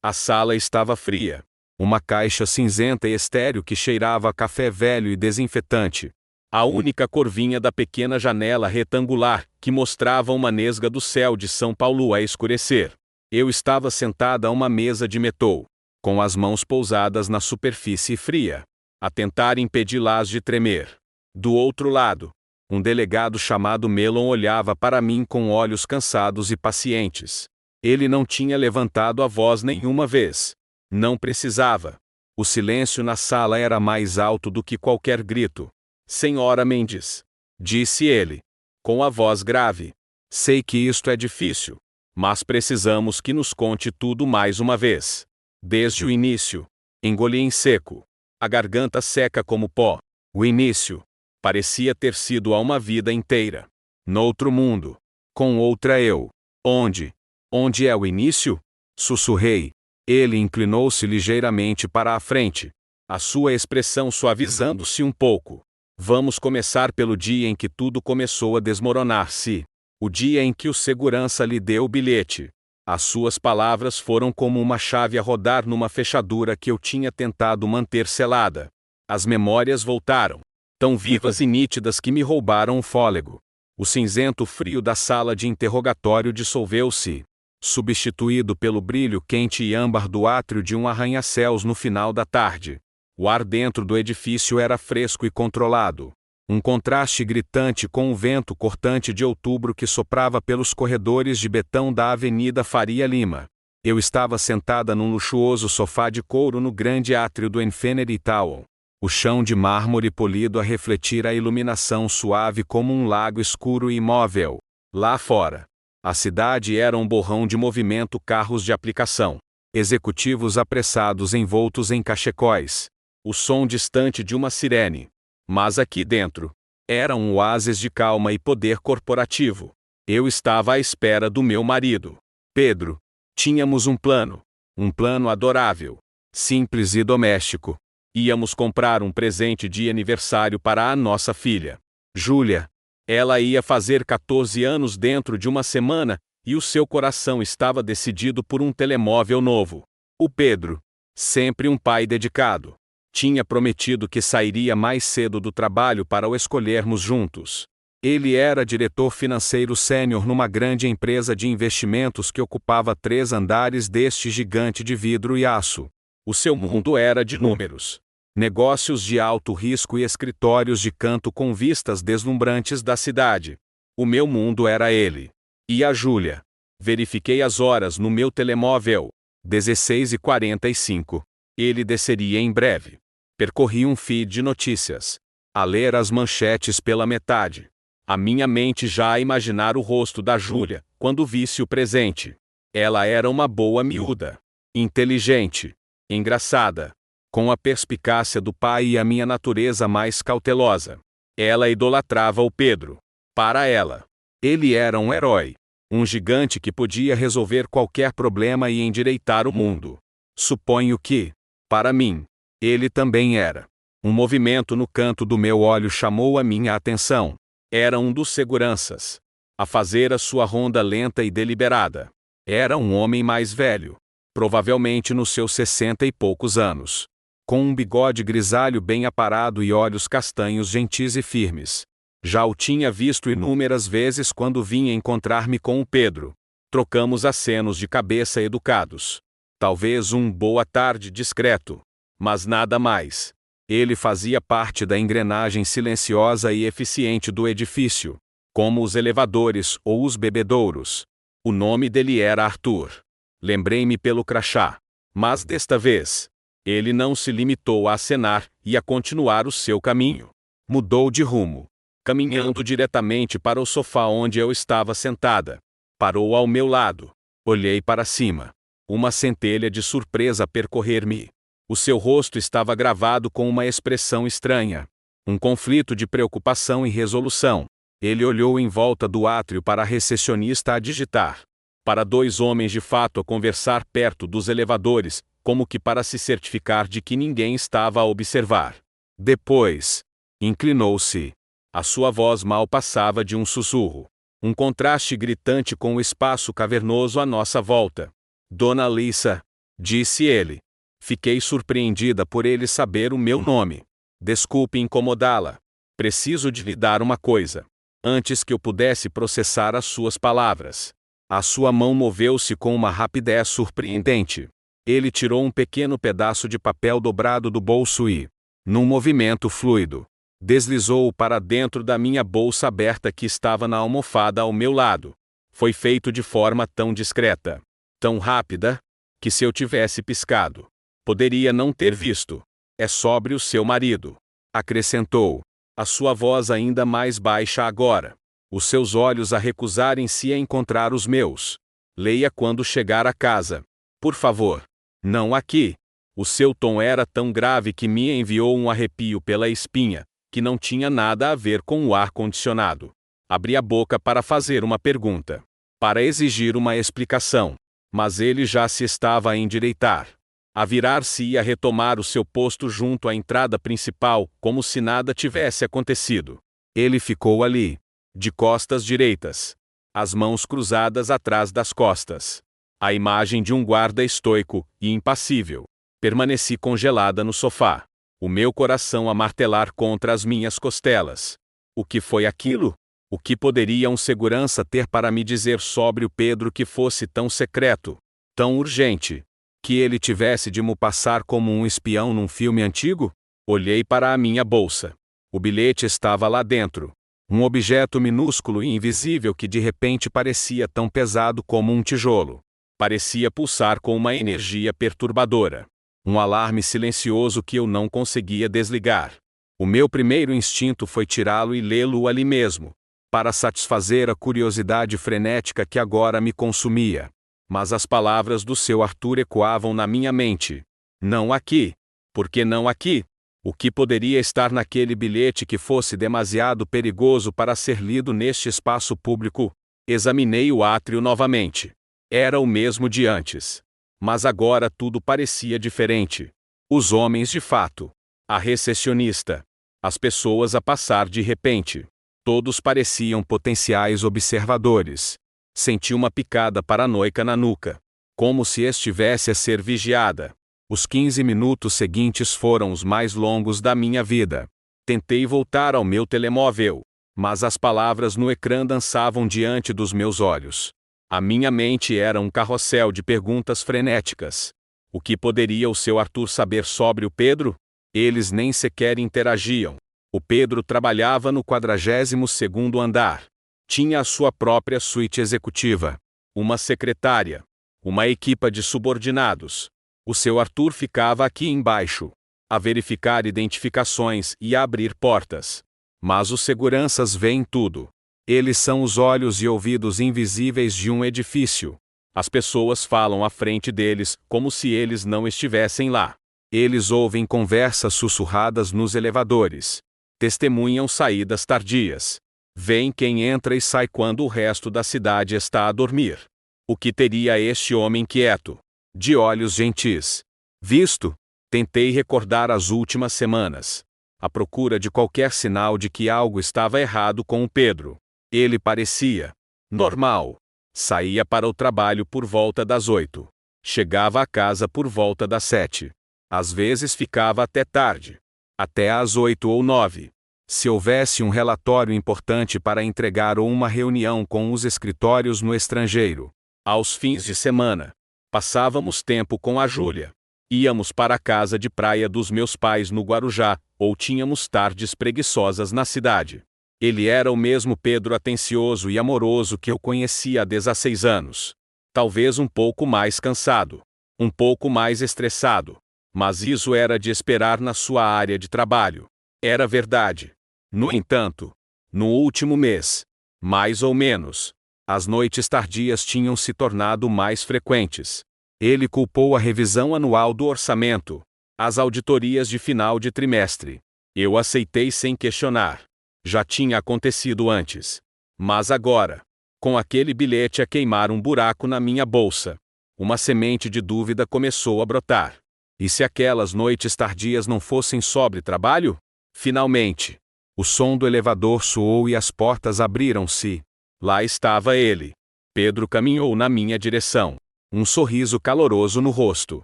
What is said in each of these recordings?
A sala estava fria. Uma caixa cinzenta e estéril que cheirava a café velho e desinfetante. A única cor vinha da pequena janela retangular, que mostrava uma nesga do céu de São Paulo a escurecer. Eu estava sentada a uma mesa de metal, com as mãos pousadas na superfície fria, a tentar impedi-las de tremer. Do outro lado, um delegado chamado Melon olhava para mim com olhos cansados e pacientes. Ele não tinha levantado a voz nenhuma vez. Não precisava. O silêncio na sala era mais alto do que qualquer grito. Senhora Mendes, disse ele, com a voz grave. Sei que isto é difícil, mas precisamos que nos conte tudo mais uma vez. Desde o início. Engoli em seco. A garganta seca como pó. O início. Parecia ter sido há uma vida inteira. Noutro mundo. Com outra eu. Onde? Onde é o início? Sussurrei. Ele inclinou-se ligeiramente para a frente, a sua expressão suavizando-se um pouco. Vamos começar pelo dia em que tudo começou a desmoronar-se. O dia em que o segurança lhe deu o bilhete. As suas palavras foram como uma chave a rodar numa fechadura que eu tinha tentado manter selada. As memórias voltaram, tão vivas e nítidas que me roubaram o fôlego. O cinzento frio da sala de interrogatório dissolveu-se, substituído pelo brilho quente e âmbar do átrio de um arranha-céus no final da tarde. O ar dentro do edifício era fresco e controlado. Um contraste gritante com o vento cortante de outubro que soprava pelos corredores de betão da Avenida Faria Lima. Eu estava sentada num luxuoso sofá de couro no grande átrio do Infinity Tower. O chão de mármore polido a refletir a iluminação suave como um lago escuro e imóvel. Lá fora, a cidade era um borrão de movimento, carros de aplicação, executivos apressados envoltos em cachecóis, o som distante de uma sirene. Mas aqui dentro, era um oásis de calma e poder corporativo. Eu estava à espera do meu marido, Pedro. Tínhamos um plano adorável, simples e doméstico. Íamos comprar um presente de aniversário para a nossa filha, Júlia. Ela ia fazer 14 anos dentro de uma semana, e o seu coração estava decidido por um telemóvel novo. O Pedro, sempre um pai dedicado, tinha prometido que sairia mais cedo do trabalho para o escolhermos juntos. Ele era diretor financeiro sênior numa grande empresa de investimentos que ocupava 3 andares deste gigante de vidro e aço. O seu mundo era de números, negócios de alto risco e escritórios de canto com vistas deslumbrantes da cidade. O meu mundo era ele. E a Júlia. Verifiquei as horas no meu telemóvel. 16h45. Ele desceria em breve. Percorri um feed de notícias, a ler as manchetes pela metade. A minha mente já a imaginar o rosto da Júlia, quando visse o presente. Ela era uma boa miúda. Inteligente. Engraçada. Com a perspicácia do pai e a minha natureza mais cautelosa. Ela idolatrava o Pedro. Para ela, ele era um herói. Um gigante que podia resolver qualquer problema e endireitar o mundo. Suponho que, para mim, ele também era. Um movimento no canto do meu olho chamou a minha atenção. Era um dos seguranças, a fazer a sua ronda lenta e deliberada. Era um homem mais velho, provavelmente nos seus 60 e poucos anos, com um bigode grisalho bem aparado e olhos castanhos gentis e firmes. Já o tinha visto inúmeras vezes quando vinha encontrar-me com o Pedro. Trocamos acenos de cabeça educados. Talvez um boa tarde discreto, mas nada mais. Ele fazia parte da engrenagem silenciosa e eficiente do edifício, como os elevadores ou os bebedouros. O nome dele era Arthur. Lembrei-me pelo crachá. Mas desta vez, ele não se limitou a acenar e a continuar o seu caminho. Mudou de rumo, caminhando diretamente para o sofá onde eu estava sentada. Parou ao meu lado. Olhei para cima. Uma centelha de surpresa a percorrer-me. O seu rosto estava gravado com uma expressão estranha. Um conflito de preocupação e resolução. Ele olhou em volta do átrio para a recepcionista a digitar. Para 2 homens de fato a conversar perto dos elevadores, como que para se certificar de que ninguém estava a observar. Depois, inclinou-se. A sua voz mal passava de um sussurro. Um contraste gritante com o espaço cavernoso à nossa volta. Dona Lisa, disse ele. Fiquei surpreendida por ele saber o meu nome. Desculpe incomodá-la. Preciso de lhe dar uma coisa. Antes que eu pudesse processar as suas palavras, a sua mão moveu-se com uma rapidez surpreendente. Ele tirou um pequeno pedaço de papel dobrado do bolso e, num movimento fluido, deslizou-o para dentro da minha bolsa aberta que estava na almofada ao meu lado. Foi feito de forma tão discreta, tão rápida, que se eu tivesse piscado, poderia não ter visto. É sobre o seu marido, acrescentou, a sua voz ainda mais baixa agora, os seus olhos a recusarem-se a encontrar os meus. Leia quando chegar a casa. Por favor. Não aqui. O seu tom era tão grave que me enviou um arrepio pela espinha, que não tinha nada a ver com o ar-condicionado. Abri a boca para fazer uma pergunta, para exigir uma explicação, mas ele já se estava a endireitar, a virar-se e a retomar o seu posto junto à entrada principal, como se nada tivesse acontecido. Ele ficou ali, de costas direitas, as mãos cruzadas atrás das costas. A imagem de um guarda estoico e impassível. Permaneci congelada no sofá, o meu coração a martelar contra as minhas costelas. O que foi aquilo? O que poderia um segurança ter para me dizer sobre o Pedro que fosse tão secreto, tão urgente, que ele tivesse de me passar como um espião num filme antigo? Olhei para a minha bolsa. O bilhete estava lá dentro. Um objeto minúsculo e invisível que de repente parecia tão pesado como um tijolo. Parecia pulsar com uma energia perturbadora. Um alarme silencioso que eu não conseguia desligar. O meu primeiro instinto foi tirá-lo e lê-lo ali mesmo, para satisfazer a curiosidade frenética que agora me consumia. Mas as palavras do seu Arthur ecoavam na minha mente. Não aqui. Por que não aqui? O que poderia estar naquele bilhete que fosse demasiado perigoso para ser lido neste espaço público? Examinei o átrio novamente. Era o mesmo de antes. Mas agora tudo parecia diferente. Os homens de fato. A recepcionista. As pessoas a passar de repente. Todos pareciam potenciais observadores. Senti uma picada paranoica na nuca. Como se estivesse a ser vigiada. Os 15 minutos seguintes foram os mais longos da minha vida. Tentei voltar ao meu telemóvel, mas as palavras no ecrã dançavam diante dos meus olhos. A minha mente era um carrossel de perguntas frenéticas. O que poderia o seu Arthur saber sobre o Pedro? Eles nem sequer interagiam. O Pedro trabalhava no 42º andar. Tinha a sua própria suíte executiva, uma secretária, uma equipa de subordinados. O seu Arthur ficava aqui embaixo, a verificar identificações e a abrir portas. Mas os seguranças veem tudo. Eles são os olhos e ouvidos invisíveis de um edifício. As pessoas falam à frente deles, como se eles não estivessem lá. Eles ouvem conversas sussurradas nos elevadores. Testemunham saídas tardias. Veem quem entra e sai quando o resto da cidade está a dormir. O que teria este homem quieto, de olhos gentis, visto? Tentei recordar as últimas semanas, à procura de qualquer sinal de que algo estava errado com o Pedro. Ele parecia normal. Saía para o trabalho por volta das 8. Chegava a casa por volta das 7. Às vezes ficava até tarde. Até às 8 ou 9. Se houvesse um relatório importante para entregar ou uma reunião com os escritórios no estrangeiro. Aos fins de semana, passávamos tempo com a Júlia. Íamos para a casa de praia dos meus pais no Guarujá, ou tínhamos tardes preguiçosas na cidade. Ele era o mesmo Pedro atencioso e amoroso que eu conhecia há 16 anos. Talvez um pouco mais cansado, um pouco mais estressado. Mas isso era de esperar na sua área de trabalho. Era verdade. No entanto, no último mês, mais ou menos, as noites tardias tinham se tornado mais frequentes. Ele culpou a revisão anual do orçamento, as auditorias de final de trimestre. Eu aceitei sem questionar. Já tinha acontecido antes. Mas agora, com aquele bilhete a queimar um buraco na minha bolsa, uma semente de dúvida começou a brotar. E se aquelas noites tardias não fossem sobre trabalho? Finalmente, o som do elevador soou e as portas abriram-se. Lá estava ele. Pedro caminhou na minha direção, um sorriso caloroso no rosto.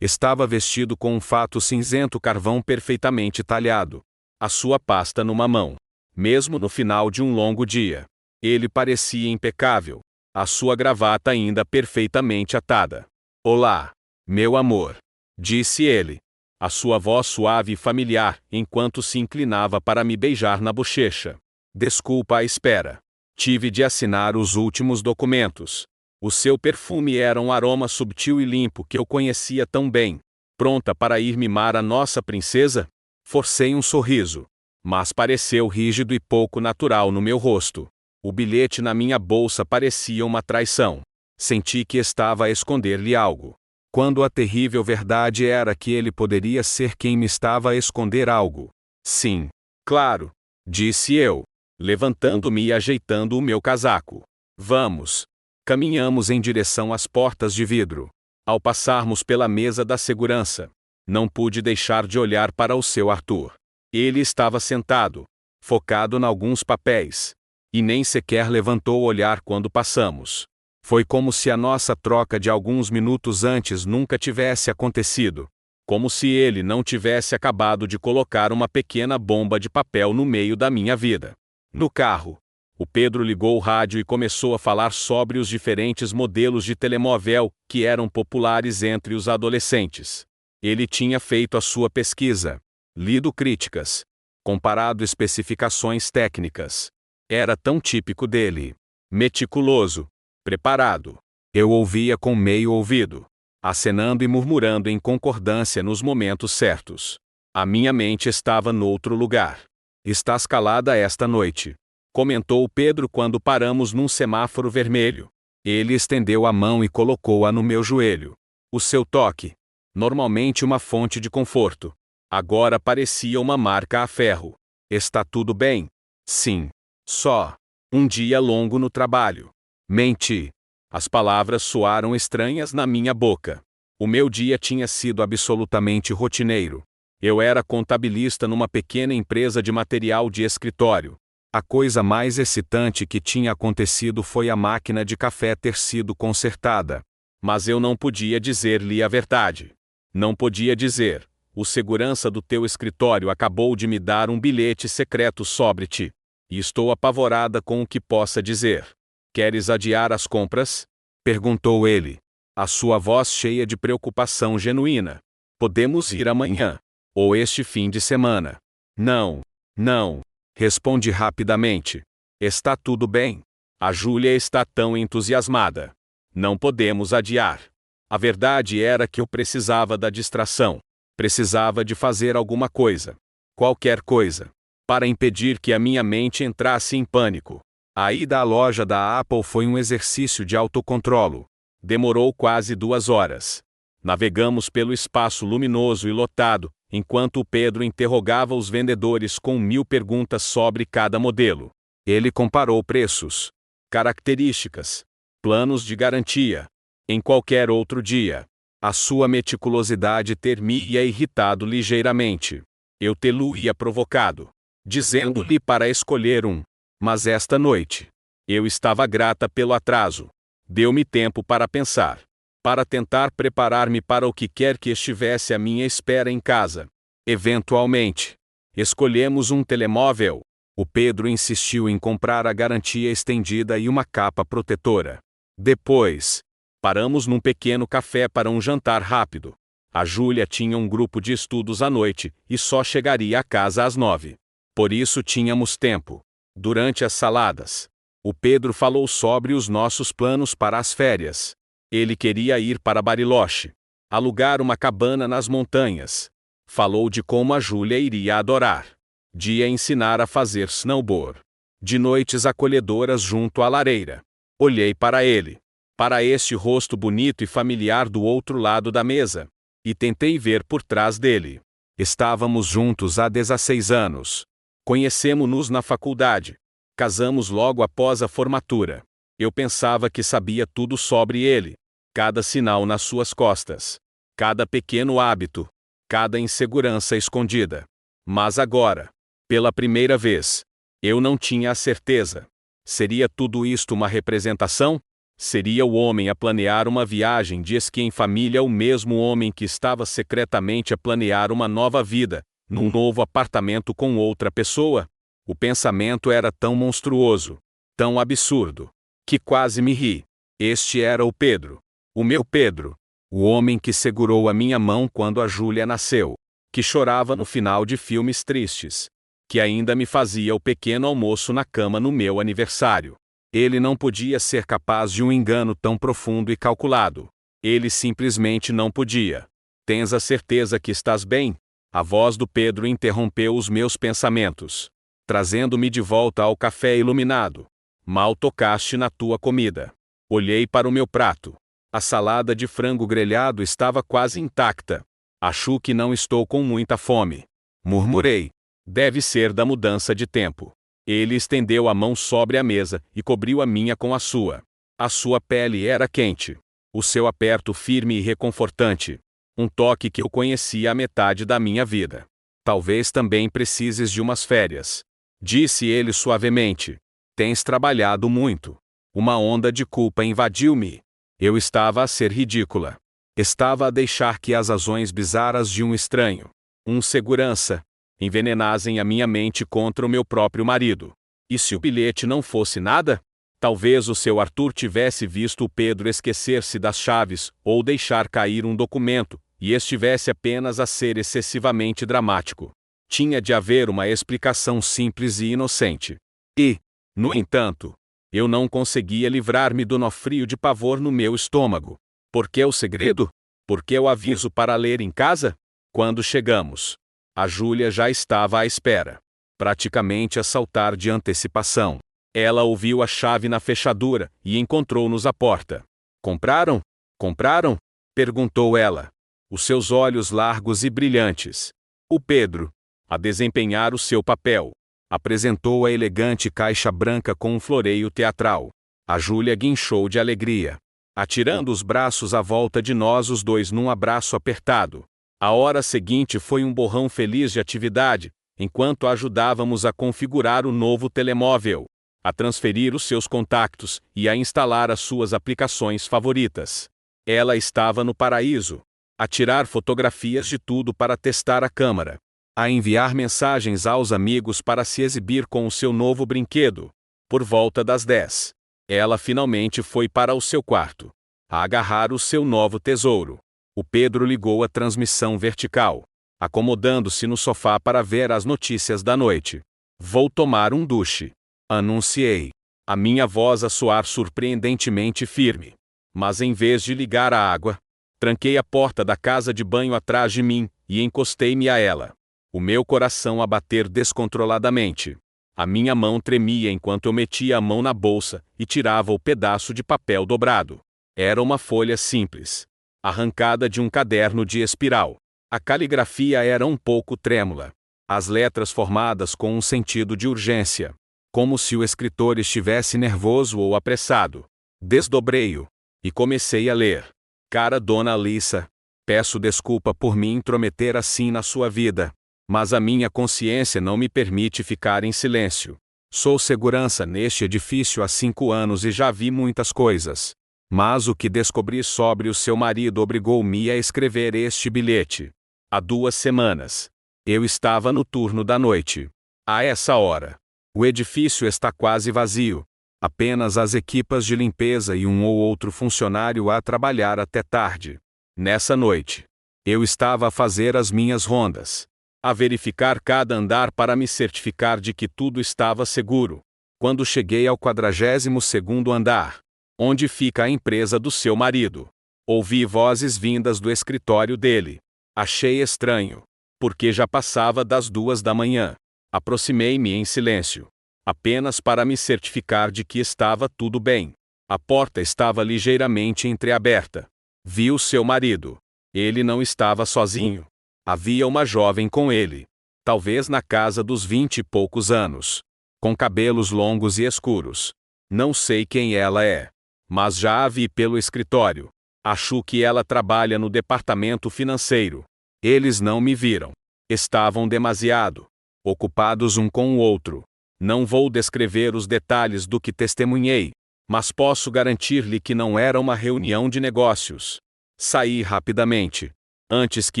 Estava vestido com um fato cinzento carvão perfeitamente talhado. A sua pasta numa mão. Mesmo no final de um longo dia. Ele parecia impecável. A sua gravata ainda perfeitamente atada. Olá, meu amor, disse ele. A sua voz suave e familiar, enquanto se inclinava para me beijar na bochecha. Desculpa a espera. Tive de assinar os últimos documentos. O seu perfume era um aroma subtil e limpo que eu conhecia tão bem. Pronta para ir mimar a nossa princesa? Forcei um sorriso. Mas pareceu rígido e pouco natural no meu rosto. O bilhete na minha bolsa parecia uma traição. Senti que estava a esconder-lhe algo. Quando a terrível verdade era que ele poderia ser quem me estava a esconder algo. Sim, claro, disse eu, levantando-me e ajeitando o meu casaco. Vamos. Caminhamos em direção às portas de vidro. Ao passarmos pela mesa da segurança, não pude deixar de olhar para o seu Arthur. Ele estava sentado, focado em alguns papéis, e nem sequer levantou o olhar quando passamos. Foi como se a nossa troca de alguns minutos antes nunca tivesse acontecido. Como se ele não tivesse acabado de colocar uma pequena bomba de papel no meio da minha vida. No carro, o Pedro ligou o rádio e começou a falar sobre os diferentes modelos de telemóvel que eram populares entre os adolescentes. Ele tinha feito a sua pesquisa, lido críticas, comparado especificações técnicas. Era tão típico dele. Meticuloso. Preparado. Eu ouvia com meio ouvido, acenando e murmurando em concordância nos momentos certos. A minha mente estava noutro lugar. Estás calada esta noite, comentou Pedro quando paramos num semáforo vermelho. Ele estendeu a mão e colocou-a no meu joelho. O seu toque, normalmente uma fonte de conforto, agora parecia uma marca a ferro. Está tudo bem? Sim. Só um dia longo no trabalho. Menti. As palavras soaram estranhas na minha boca. O meu dia tinha sido absolutamente rotineiro. Eu era contabilista numa pequena empresa de material de escritório. A coisa mais excitante que tinha acontecido foi a máquina de café ter sido consertada. Mas eu não podia dizer-lhe a verdade. Não podia dizer: o segurança do teu escritório acabou de me dar um bilhete secreto sobre ti. E estou apavorada com o que possa dizer. Queres adiar as compras? Perguntou ele. A sua voz cheia de preocupação genuína. Podemos ir amanhã. Ou este fim de semana. Não. Não. Respondi rapidamente. Está tudo bem. A Júlia está tão entusiasmada. Não podemos adiar. A verdade era que eu precisava da distração. Precisava de fazer alguma coisa. Qualquer coisa. Para impedir que a minha mente entrasse em pânico. A ida à loja da Apple foi um exercício de autocontrolo. Demorou quase 2 horas. Navegamos pelo espaço luminoso e lotado, enquanto o Pedro interrogava os vendedores com 1000 perguntas sobre cada modelo. Ele comparou preços, características, planos de garantia. Em qualquer outro dia, a sua meticulosidade ter-me-ia irritado ligeiramente. Eu tê-lo-ia provocado, dizendo-lhe para escolher um. Mas esta noite, eu estava grata pelo atraso. Deu-me tempo para pensar, para tentar preparar-me para o que quer que estivesse à minha espera em casa. Eventualmente, escolhemos um telemóvel. O Pedro insistiu em comprar a garantia estendida e uma capa protetora. Depois, paramos num pequeno café para um jantar rápido. A Júlia tinha um grupo de estudos à noite e só chegaria a casa às 9. Por isso tínhamos tempo. Durante as saladas, o Pedro falou sobre os nossos planos para as férias. Ele queria ir para Bariloche, alugar uma cabana nas montanhas. Falou de como a Júlia iria adorar. De a ensinar a fazer snowboard. De noites acolhedoras junto à lareira. Olhei para ele, para este rosto bonito e familiar do outro lado da mesa, e tentei ver por trás dele. Estávamos juntos há 16 anos. Conhecemo-nos na faculdade. Casamos logo após a formatura. Eu pensava que sabia tudo sobre ele. Cada sinal nas suas costas. Cada pequeno hábito. Cada insegurança escondida. Mas agora, pela primeira vez, eu não tinha a certeza. Seria tudo isto uma representação? Seria o homem a planear uma viagem de esqui em família o mesmo homem que estava secretamente a planear uma nova vida, num novo apartamento com outra pessoa? O pensamento era tão monstruoso, tão absurdo, que quase me ri. Este era o Pedro. O meu Pedro. O homem que segurou a minha mão quando a Júlia nasceu. Que chorava no final de filmes tristes. Que ainda me fazia o pequeno almoço na cama no meu aniversário. Ele não podia ser capaz de um engano tão profundo e calculado. Ele simplesmente não podia. Tens a certeza que estás bem? A voz do Pedro interrompeu os meus pensamentos, trazendo-me de volta ao café iluminado. Mal tocaste na tua comida. Olhei para o meu prato. A salada de frango grelhado estava quase intacta. Acho que não estou com muita fome. Murmurei. Deve ser da mudança de tempo. Ele estendeu a mão sobre a mesa e cobriu a minha com a sua. A sua pele era quente. O seu aperto firme e reconfortante. Um toque que eu conhecia a metade da minha vida. Talvez também precises de umas férias. Disse ele suavemente. Tens trabalhado muito. Uma onda de culpa invadiu-me. Eu estava a ser ridícula. Estava a deixar que as ações bizarras de um estranho, um segurança, envenenassem a minha mente contra o meu próprio marido. E se o bilhete não fosse nada? Talvez o seu Arthur tivesse visto o Pedro esquecer-se das chaves ou deixar cair um documento, e estivesse apenas a ser excessivamente dramático. Tinha de haver uma explicação simples e inocente. E, no entanto, eu não conseguia livrar-me do nó frio de pavor no meu estômago. Por que o segredo? Por que o aviso para ler em casa? Quando chegamos, a Júlia já estava à espera, praticamente a saltar de antecipação. Ela ouviu a chave na fechadura e encontrou-nos à porta. Compraram? Compraram? Perguntou ela, os seus olhos largos e brilhantes. O Pedro, a desempenhar o seu papel, apresentou a elegante caixa branca com um floreio teatral. A Júlia guinchou de alegria, atirando os braços à volta de nós os dois num abraço apertado. A hora seguinte foi um borrão feliz de atividade, enquanto ajudávamos a configurar o novo telemóvel, a transferir os seus contactos e a instalar as suas aplicações favoritas. Ela estava no paraíso, a tirar fotografias de tudo para testar a câmera, a enviar mensagens aos amigos para se exibir com o seu novo brinquedo. Por volta das 10, ela finalmente foi para o seu quarto, a agarrar o seu novo tesouro. O Pedro ligou a transmissão vertical, acomodando-se no sofá para ver as notícias da noite. Vou tomar um duche, anunciei, a minha voz a soar surpreendentemente firme. Mas em vez de ligar a água, tranquei a porta da casa de banho atrás de mim e encostei-me a ela. O meu coração a bater descontroladamente. A minha mão tremia enquanto eu metia a mão na bolsa e tirava o pedaço de papel dobrado. Era uma folha simples, arrancada de um caderno de espiral. A caligrafia era um pouco trêmula. As letras formadas com um sentido de urgência, como se o escritor estivesse nervoso ou apressado. Desdobrei-o e comecei a ler. Cara Dona Alissa, peço desculpa por me intrometer assim na sua vida, mas a minha consciência não me permite ficar em silêncio. Sou segurança neste edifício há 5 anos e já vi muitas coisas. Mas o que descobri sobre o seu marido obrigou-me a escrever este bilhete. Há 2 semanas. Eu estava no turno da noite. A essa hora, o edifício está quase vazio. Apenas as equipas de limpeza e um ou outro funcionário a trabalhar até tarde. Nessa noite, eu estava a fazer as minhas rondas, a verificar cada andar para me certificar de que tudo estava seguro. Quando cheguei ao 42º andar, onde fica a empresa do seu marido, ouvi vozes vindas do escritório dele. Achei estranho, porque já passava das 2 da manhã. Aproximei-me em silêncio, apenas para me certificar de que estava tudo bem. A porta estava ligeiramente entreaberta. Vi o seu marido. Ele não estava sozinho. Havia uma jovem com ele, talvez na casa dos 20 e poucos anos, com cabelos longos e escuros. Não sei quem ela é, mas já a vi pelo escritório. Acho que ela trabalha no departamento financeiro. Eles não me viram. Estavam demasiado ocupados um com o outro. Não vou descrever os detalhes do que testemunhei, Mas posso garantir-lhe que não era uma reunião de negócios. Saí rapidamente, antes que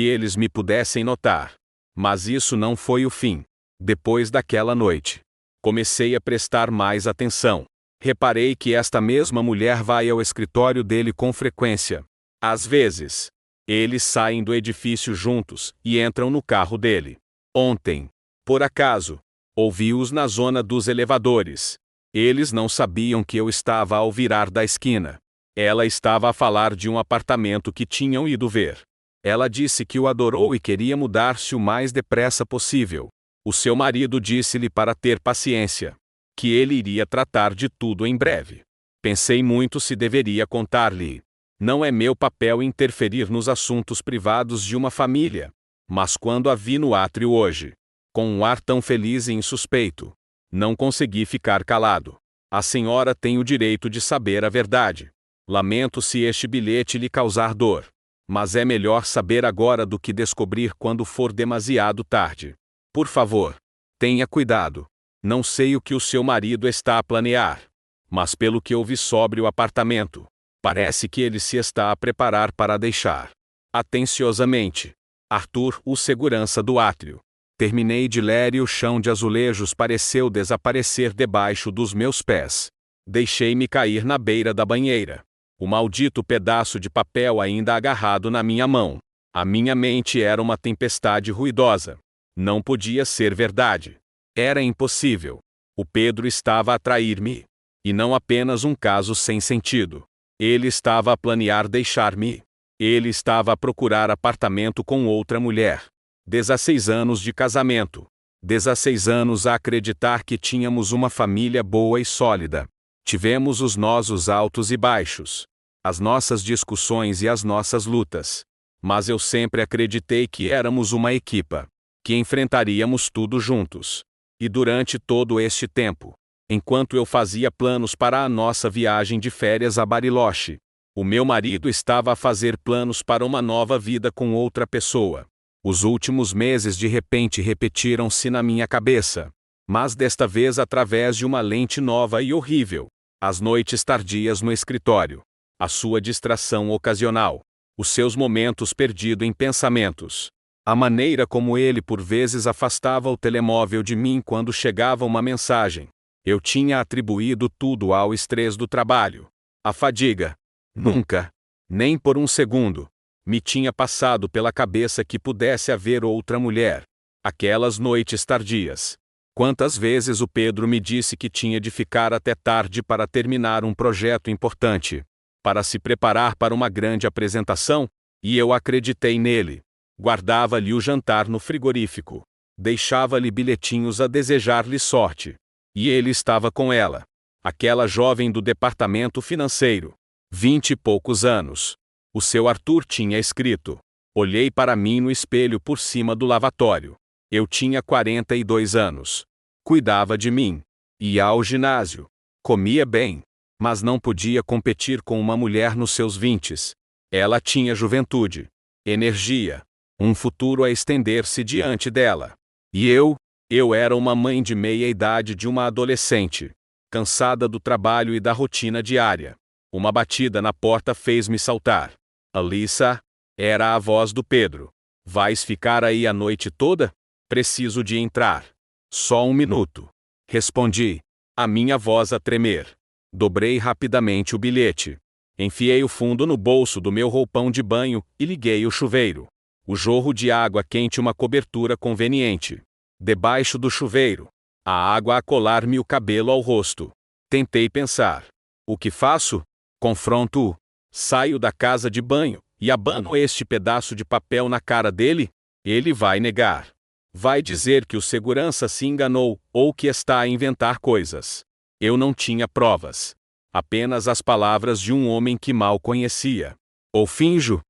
eles me pudessem notar. Mas isso não foi o fim. Depois daquela noite, comecei a prestar mais atenção. Reparei que esta mesma mulher vai ao escritório dele com frequência. Às vezes, eles saem do edifício juntos e entram no carro dele. Ontem, por acaso, ouvi-os na zona dos elevadores. Eles não sabiam que eu estava ao virar da esquina. Ela estava a falar de um apartamento que tinham ido ver. Ela disse que o adorou e queria mudar-se o mais depressa possível. O seu marido disse-lhe para ter paciência, que ele iria tratar de tudo em breve. Pensei muito se deveria contar-lhe. Não é meu papel interferir nos assuntos privados de uma família. Mas quando a vi no átrio hoje, com um ar tão feliz e insuspeito, não consegui ficar calado. A senhora tem o direito de saber a verdade. Lamento se este bilhete lhe causar dor. Mas é melhor saber agora do que descobrir quando for demasiado tarde. Por favor, tenha cuidado. Não sei o que o seu marido está a planear. Mas pelo que eu vi sobre o apartamento, parece que ele se está a preparar para deixar. Atenciosamente, Arthur, o segurança do átrio. Terminei de ler e o chão de azulejos pareceu desaparecer debaixo dos meus pés. Deixei-me cair na beira da banheira. O maldito pedaço de papel ainda agarrado na minha mão. A minha mente era uma tempestade ruidosa. Não podia ser verdade. Era impossível. O Pedro estava a trair-me. E não apenas um caso sem sentido. Ele estava a planear deixar-me. Ele estava a procurar apartamento com outra mulher. 16 anos de casamento. 16 anos a acreditar que tínhamos uma família boa e sólida. Tivemos os nossos altos e baixos, as nossas discussões e as nossas lutas. Mas eu sempre acreditei que éramos uma equipa, que enfrentaríamos tudo juntos. E durante todo este tempo, enquanto eu fazia planos para a nossa viagem de férias a Bariloche, o meu marido estava a fazer planos para uma nova vida com outra pessoa. Os últimos meses de repente repetiram-se na minha cabeça, mas desta vez através de uma lente nova e horrível. As noites tardias no escritório, a sua distração ocasional, os seus momentos perdidos em pensamentos, a maneira como ele por vezes afastava o telemóvel de mim quando chegava uma mensagem. Eu tinha atribuído tudo ao estresse do trabalho. A fadiga. Nunca, nem por um segundo, me tinha passado pela cabeça que pudesse haver outra mulher. Aquelas noites tardias. Quantas vezes o Pedro me disse que tinha de ficar até tarde para terminar um projeto importante, para se preparar para uma grande apresentação, e eu acreditei nele. Guardava-lhe o jantar no frigorífico. Deixava-lhe bilhetinhos a desejar-lhe sorte. E ele estava com ela. Aquela jovem do departamento financeiro. 20 e poucos anos. O seu Arthur tinha escrito. Olhei para mim no espelho por cima do lavatório. Eu tinha 42 anos. Cuidava de mim. Ia ao ginásio. Comia bem. Mas não podia competir com uma mulher nos seus 20s. Ela tinha juventude, energia, um futuro a estender-se diante dela. E eu era uma mãe de meia-idade de uma adolescente, cansada do trabalho e da rotina diária. Uma batida na porta fez-me saltar. Alissa, era a voz do Pedro. Vais ficar aí a noite toda? Preciso de entrar. Só um minuto. Respondi, a minha voz a tremer. Dobrei rapidamente o bilhete. Enfiei o fundo no bolso do meu roupão de banho e liguei o chuveiro. O jorro de água quente uma cobertura conveniente. Debaixo do chuveiro, a água a colar-me o cabelo ao rosto. Tentei pensar. O que faço? Confronto-o. Saio da casa de banho e abano este pedaço de papel na cara dele? Ele vai negar. Vai dizer que o segurança se enganou ou que está a inventar coisas. Eu não tinha provas. Apenas as palavras de um homem que mal conhecia. Ou finjo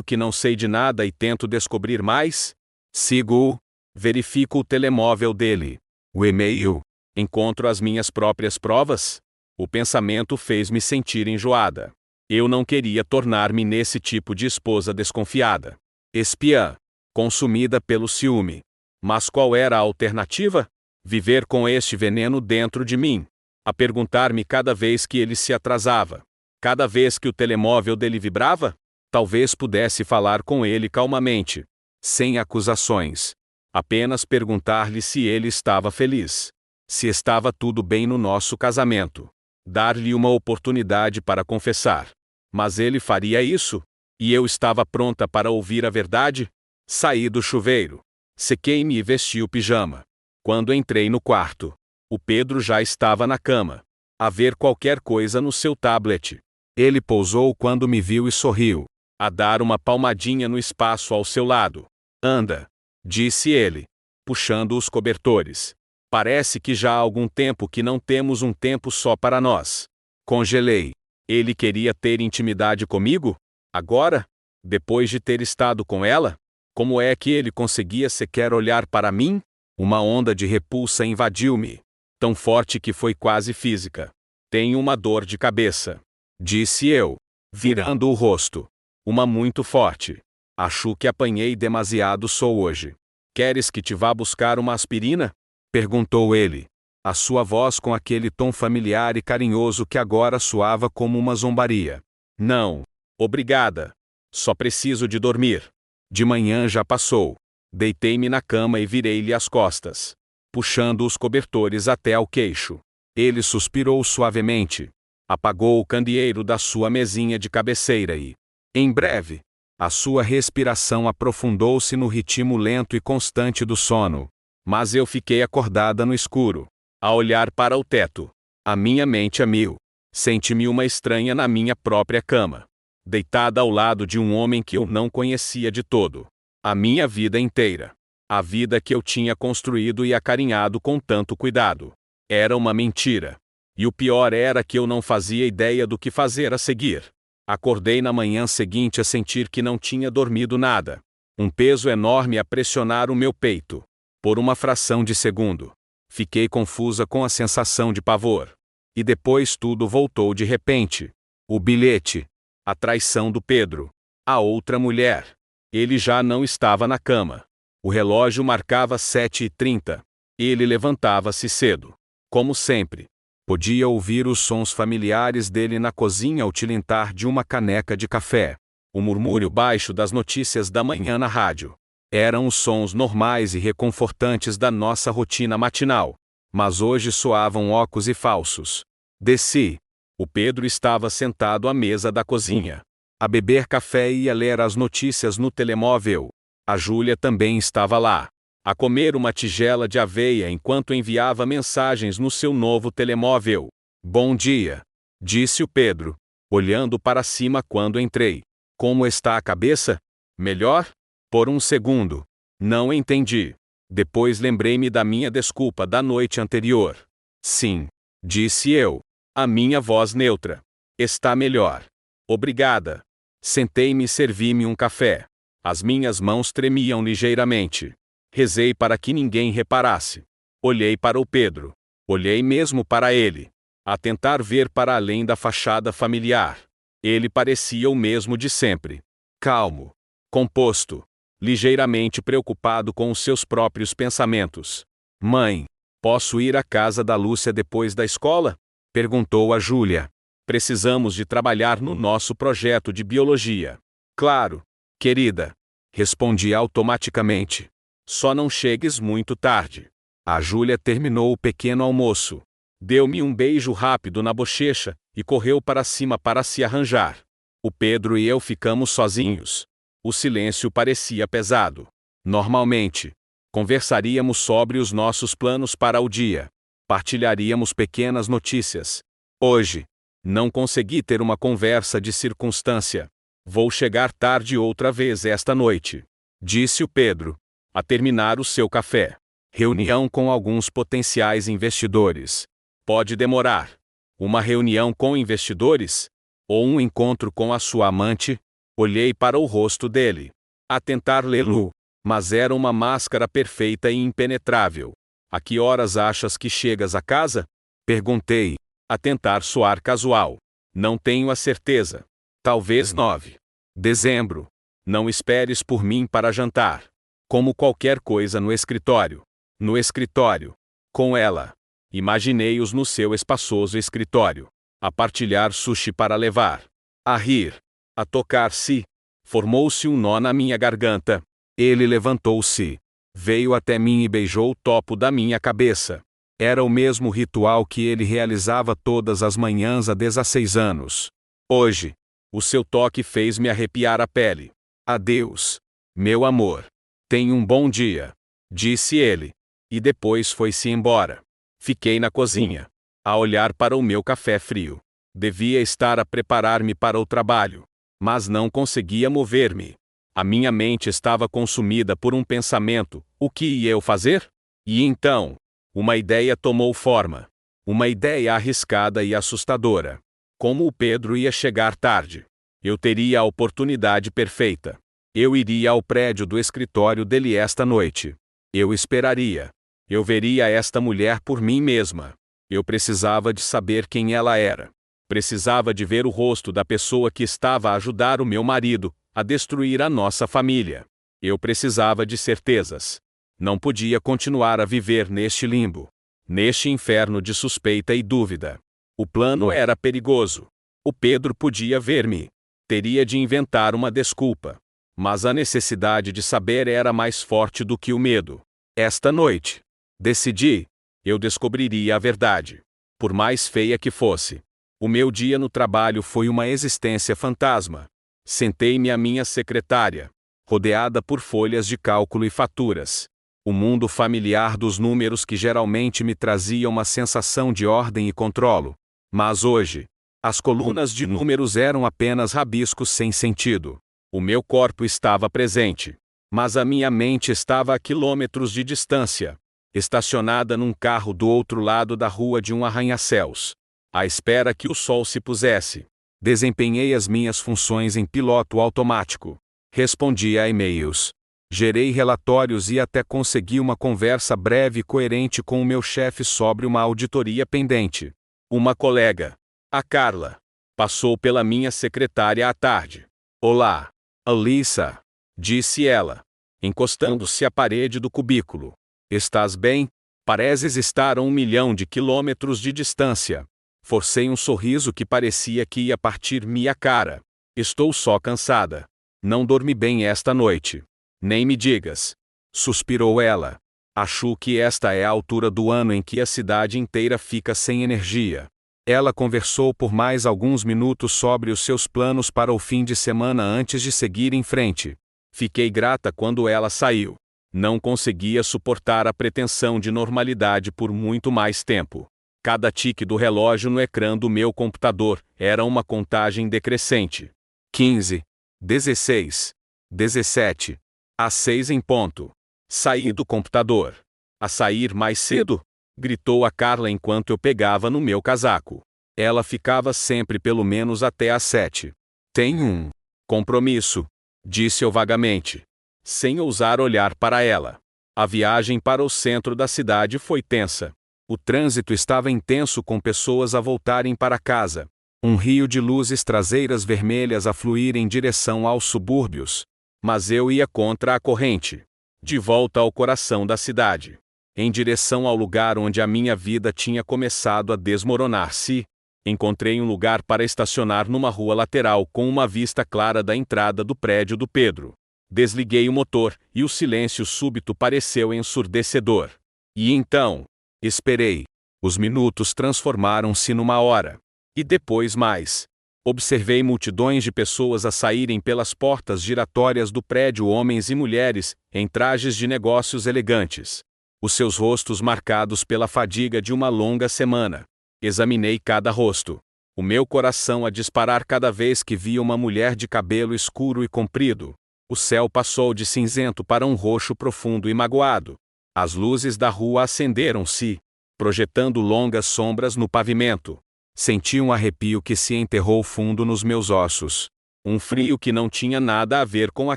que não sei de nada e tento descobrir mais? Sigo-o. Verifico o telemóvel dele. O e-mail. Encontro as minhas próprias provas? O pensamento fez-me sentir enjoada. Eu não queria tornar-me nesse tipo de esposa desconfiada. Espiã. Consumida pelo ciúme. Mas qual era a alternativa? Viver com este veneno dentro de mim. a perguntar-me cada vez que ele se atrasava, cada vez que o telemóvel dele vibrava. Talvez pudesse falar com ele calmamente, sem acusações. Apenas perguntar-lhe se ele estava feliz, se estava tudo bem no nosso casamento. Dar-lhe uma oportunidade para confessar. Mas ele faria isso? E eu estava pronta para ouvir a verdade? Saí do chuveiro. Sequei-me e vesti o pijama. Quando entrei no quarto, o Pedro já estava na cama, a ver qualquer coisa no seu tablet. Ele pousou quando me viu e sorriu, a dar uma palmadinha no espaço ao seu lado. Anda, disse ele, puxando os cobertores. Parece que já há algum tempo que não temos um tempo só para nós. Congelei. Ele queria ter intimidade comigo? Agora? Depois de ter estado com ela? Como é que ele conseguia sequer olhar para mim? Uma onda de repulsa invadiu-me, tão forte que foi quase física. Tenho uma dor de cabeça, disse eu, virando o rosto. Uma muito forte. Acho que apanhei demasiado sol hoje. Queres que te vá buscar uma aspirina? Perguntou ele, a sua voz com aquele tom familiar e carinhoso que agora soava como uma zombaria. Não, obrigada. Só preciso de dormir. De manhã já passou. Deitei-me na cama e virei-lhe as costas, puxando os cobertores até ao queixo. Ele suspirou suavemente. Apagou o candeeiro da sua mesinha de cabeceira e, em breve, a sua respiração aprofundou-se no ritmo lento e constante do sono. Mas eu fiquei acordada no escuro, a olhar para o teto. A minha mente a mil. Senti-me uma estranha na minha própria cama, deitada ao lado de um homem que eu não conhecia de todo. A minha vida inteira. A vida que eu tinha construído e acarinhado com tanto cuidado. Era uma mentira. E o pior era que eu não fazia ideia do que fazer a seguir. Acordei na manhã seguinte a sentir que não tinha dormido nada. Um peso enorme a pressionar o meu peito. Por uma fração de segundo, fiquei confusa com a sensação de pavor. E depois tudo voltou de repente. O bilhete. A traição do Pedro. A outra mulher. Ele já não estava na cama. O relógio marcava 7h30. Ele levantava-se cedo. Como sempre. Podia ouvir os sons familiares dele na cozinha ao tilintar de uma caneca de café. O murmúrio baixo das notícias da manhã na rádio. Eram os sons normais e reconfortantes da nossa rotina matinal. Mas hoje soavam ocos e falsos. Desci. O Pedro estava sentado à mesa da cozinha, a beber café e a ler as notícias no telemóvel. A Júlia também estava lá, a comer uma tigela de aveia enquanto enviava mensagens no seu novo telemóvel. Bom dia, disse o Pedro, olhando para cima quando entrei. Como está a cabeça? Melhor? Por um segundo. Não entendi. Depois lembrei-me da minha desculpa da noite anterior. Sim, disse eu, a minha voz neutra. Está melhor. Obrigada. Sentei-me e servi-me um café. As minhas mãos tremiam ligeiramente. Rezei para que ninguém reparasse. Olhei para o Pedro. Olhei mesmo para ele, a tentar ver para além da fachada familiar. Ele parecia o mesmo de sempre. Calmo, composto, ligeiramente preocupado com os seus próprios pensamentos. Mãe, posso ir à casa da Lúcia depois da escola? Perguntou a Júlia. Precisamos de trabalhar no nosso projeto de biologia. Claro, querida. Respondi automaticamente. Só não chegues muito tarde. A Júlia terminou o pequeno almoço. Deu-me um beijo rápido na bochecha e correu para cima para se arranjar. O Pedro e eu ficamos sozinhos. O silêncio parecia pesado. Normalmente, conversaríamos sobre os nossos planos para o dia. Partilharíamos pequenas notícias. Hoje, não consegui ter uma conversa de circunstância. Vou chegar tarde outra vez esta noite, disse o Pedro, a terminar o seu café. Reunião com alguns potenciais investidores. Pode demorar. Uma reunião com investidores? Ou um encontro com a sua amante? Olhei para o rosto dele, a tentar lê-lo, mas era uma máscara perfeita e impenetrável. A que horas achas que chegas a casa? Perguntei, a tentar soar casual. Não tenho a certeza. Talvez 9 de dezembro. Não esperes por mim para jantar. Como qualquer coisa no escritório. No escritório. Com ela. Imaginei-os no seu espaçoso escritório, a partilhar sushi para levar, a rir, a tocar-se. Formou-se um nó na minha garganta. Ele levantou-se, veio até mim e beijou o topo da minha cabeça. Era o mesmo ritual que ele realizava todas as manhãs há 16 anos. Hoje, o seu toque fez-me arrepiar a pele. Adeus, meu amor. Tenha um bom dia, disse ele. E depois foi-se embora. Fiquei na cozinha, a olhar para o meu café frio. Devia estar a preparar-me para o trabalho, mas não conseguia mover-me. A minha mente estava consumida por um pensamento: o que ia eu fazer? E então, uma ideia tomou forma. Uma ideia arriscada e assustadora. Como o Pedro ia chegar tarde, eu teria a oportunidade perfeita. Eu iria ao prédio do escritório dele esta noite. Eu esperaria. Eu veria esta mulher por mim mesma. Eu precisava de saber quem ela era. Precisava de ver o rosto da pessoa que estava a ajudar o meu marido a destruir a nossa família. Eu precisava de certezas. Não podia continuar a viver neste limbo, neste inferno de suspeita e dúvida. O plano era perigoso. O Pedro podia ver-me. Teria de inventar uma desculpa. Mas a necessidade de saber era mais forte do que o medo. Esta noite, decidi, eu descobriria a verdade. Por mais feia que fosse. O meu dia no trabalho foi uma existência fantasma. Sentei-me à minha secretária, rodeada por folhas de cálculo e faturas. O mundo familiar dos números que geralmente me trazia uma sensação de ordem e controlo. Mas hoje, as colunas de números eram apenas rabiscos sem sentido. O meu corpo estava presente, mas a minha mente estava a quilômetros de distância, estacionada num carro do outro lado da rua de um arranha-céus, à espera que o sol se pusesse. Desempenhei as minhas funções em piloto automático. Respondi a e-mails. Gerei relatórios e até consegui uma conversa breve e coerente com o meu chefe sobre uma auditoria pendente. Uma colega, a Carla, passou pela minha secretária à tarde. Olá, Alissa, disse ela, encostando-se à parede do cubículo. Estás bem? Pareces estar a 1 milhão de quilômetros de distância. Forcei um sorriso que parecia que ia partir-me a cara. Estou só cansada. Não dormi bem esta noite. Nem me digas. Suspirou ela. Acho que esta é a altura do ano em que a cidade inteira fica sem energia. Ela conversou por mais alguns minutos sobre os seus planos para o fim de semana antes de seguir em frente. Fiquei grata quando ela saiu. Não conseguia suportar a pretensão de normalidade por muito mais tempo. Cada tique do relógio no ecrã do meu computador era uma contagem decrescente. 15, 16, 17, às 6 em ponto. Saí do computador. A sair mais cedo? Gritou a Carla enquanto eu pegava no meu casaco. Ela ficava sempre pelo menos até às 7. Tenho um compromisso, disse eu vagamente, sem ousar olhar para ela. A viagem para o centro da cidade foi tensa. O trânsito estava intenso com pessoas a voltarem para casa. Um rio de luzes traseiras vermelhas a fluir em direção aos subúrbios. Mas eu ia contra a corrente. De volta ao coração da cidade. Em direção ao lugar onde a minha vida tinha começado a desmoronar-se. Encontrei um lugar para estacionar numa rua lateral com uma vista clara da entrada do prédio do Pedro. Desliguei o motor e o silêncio súbito pareceu ensurdecedor. E então, esperei. Os minutos transformaram-se numa hora. E depois mais. Observei multidões de pessoas a saírem pelas portas giratórias do prédio, homens e mulheres, em trajes de negócios elegantes. Os seus rostos marcados pela fadiga de uma longa semana. Examinei cada rosto. O meu coração a disparar cada vez que via uma mulher de cabelo escuro e comprido. O céu passou de cinzento para um roxo profundo e magoado. As luzes da rua acenderam-se, projetando longas sombras no pavimento. Senti um arrepio que se enterrou fundo nos meus ossos. Um frio que não tinha nada a ver com a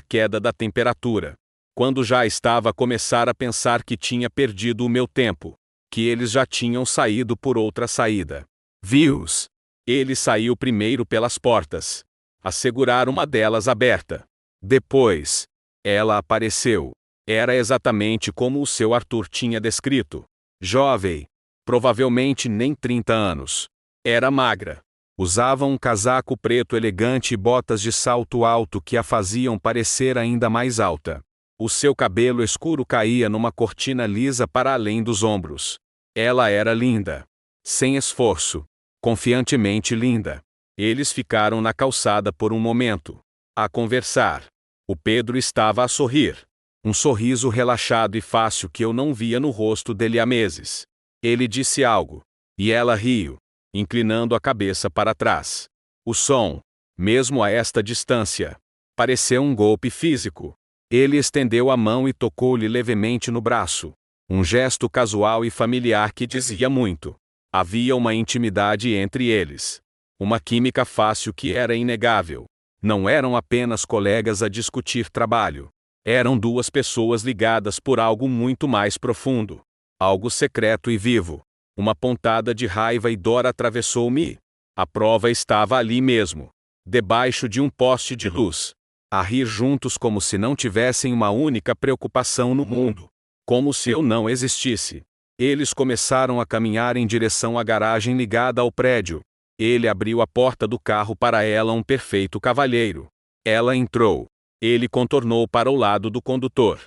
queda da temperatura. Quando já estava a começar a pensar que tinha perdido o meu tempo, que eles já tinham saído por outra saída. Vi-os. Ele saiu primeiro pelas portas. A segurar uma delas aberta. Depois, ela apareceu. Era exatamente como o seu Arthur tinha descrito. Jovem, provavelmente nem 30 anos. Era magra. Usava um casaco preto elegante e botas de salto alto que a faziam parecer ainda mais alta. O seu cabelo escuro caía numa cortina lisa para além dos ombros. Ela era linda. Sem esforço. Confiantemente linda. Eles ficaram na calçada por um momento, a conversar. O Pedro estava a sorrir. Um sorriso relaxado e fácil que eu não via no rosto dele há meses. Ele disse algo. E ela riu, inclinando a cabeça para trás. O som, mesmo a esta distância, pareceu um golpe físico. Ele estendeu a mão e tocou-lhe levemente no braço. Um gesto casual e familiar que dizia muito. Havia uma intimidade entre eles. Uma química fácil que era inegável. Não eram apenas colegas a discutir trabalho. Eram duas pessoas ligadas por algo muito mais profundo. Algo secreto e vivo. Uma pontada de raiva e dor atravessou-me. A prova estava ali mesmo. Debaixo de um poste de luz. A rir juntos como se não tivessem uma única preocupação no mundo. Como se eu não existisse. Eles começaram a caminhar em direção à garagem ligada ao prédio. Ele abriu a porta do carro para ela, um perfeito cavalheiro. Ela entrou. Ele contornou para o lado do condutor.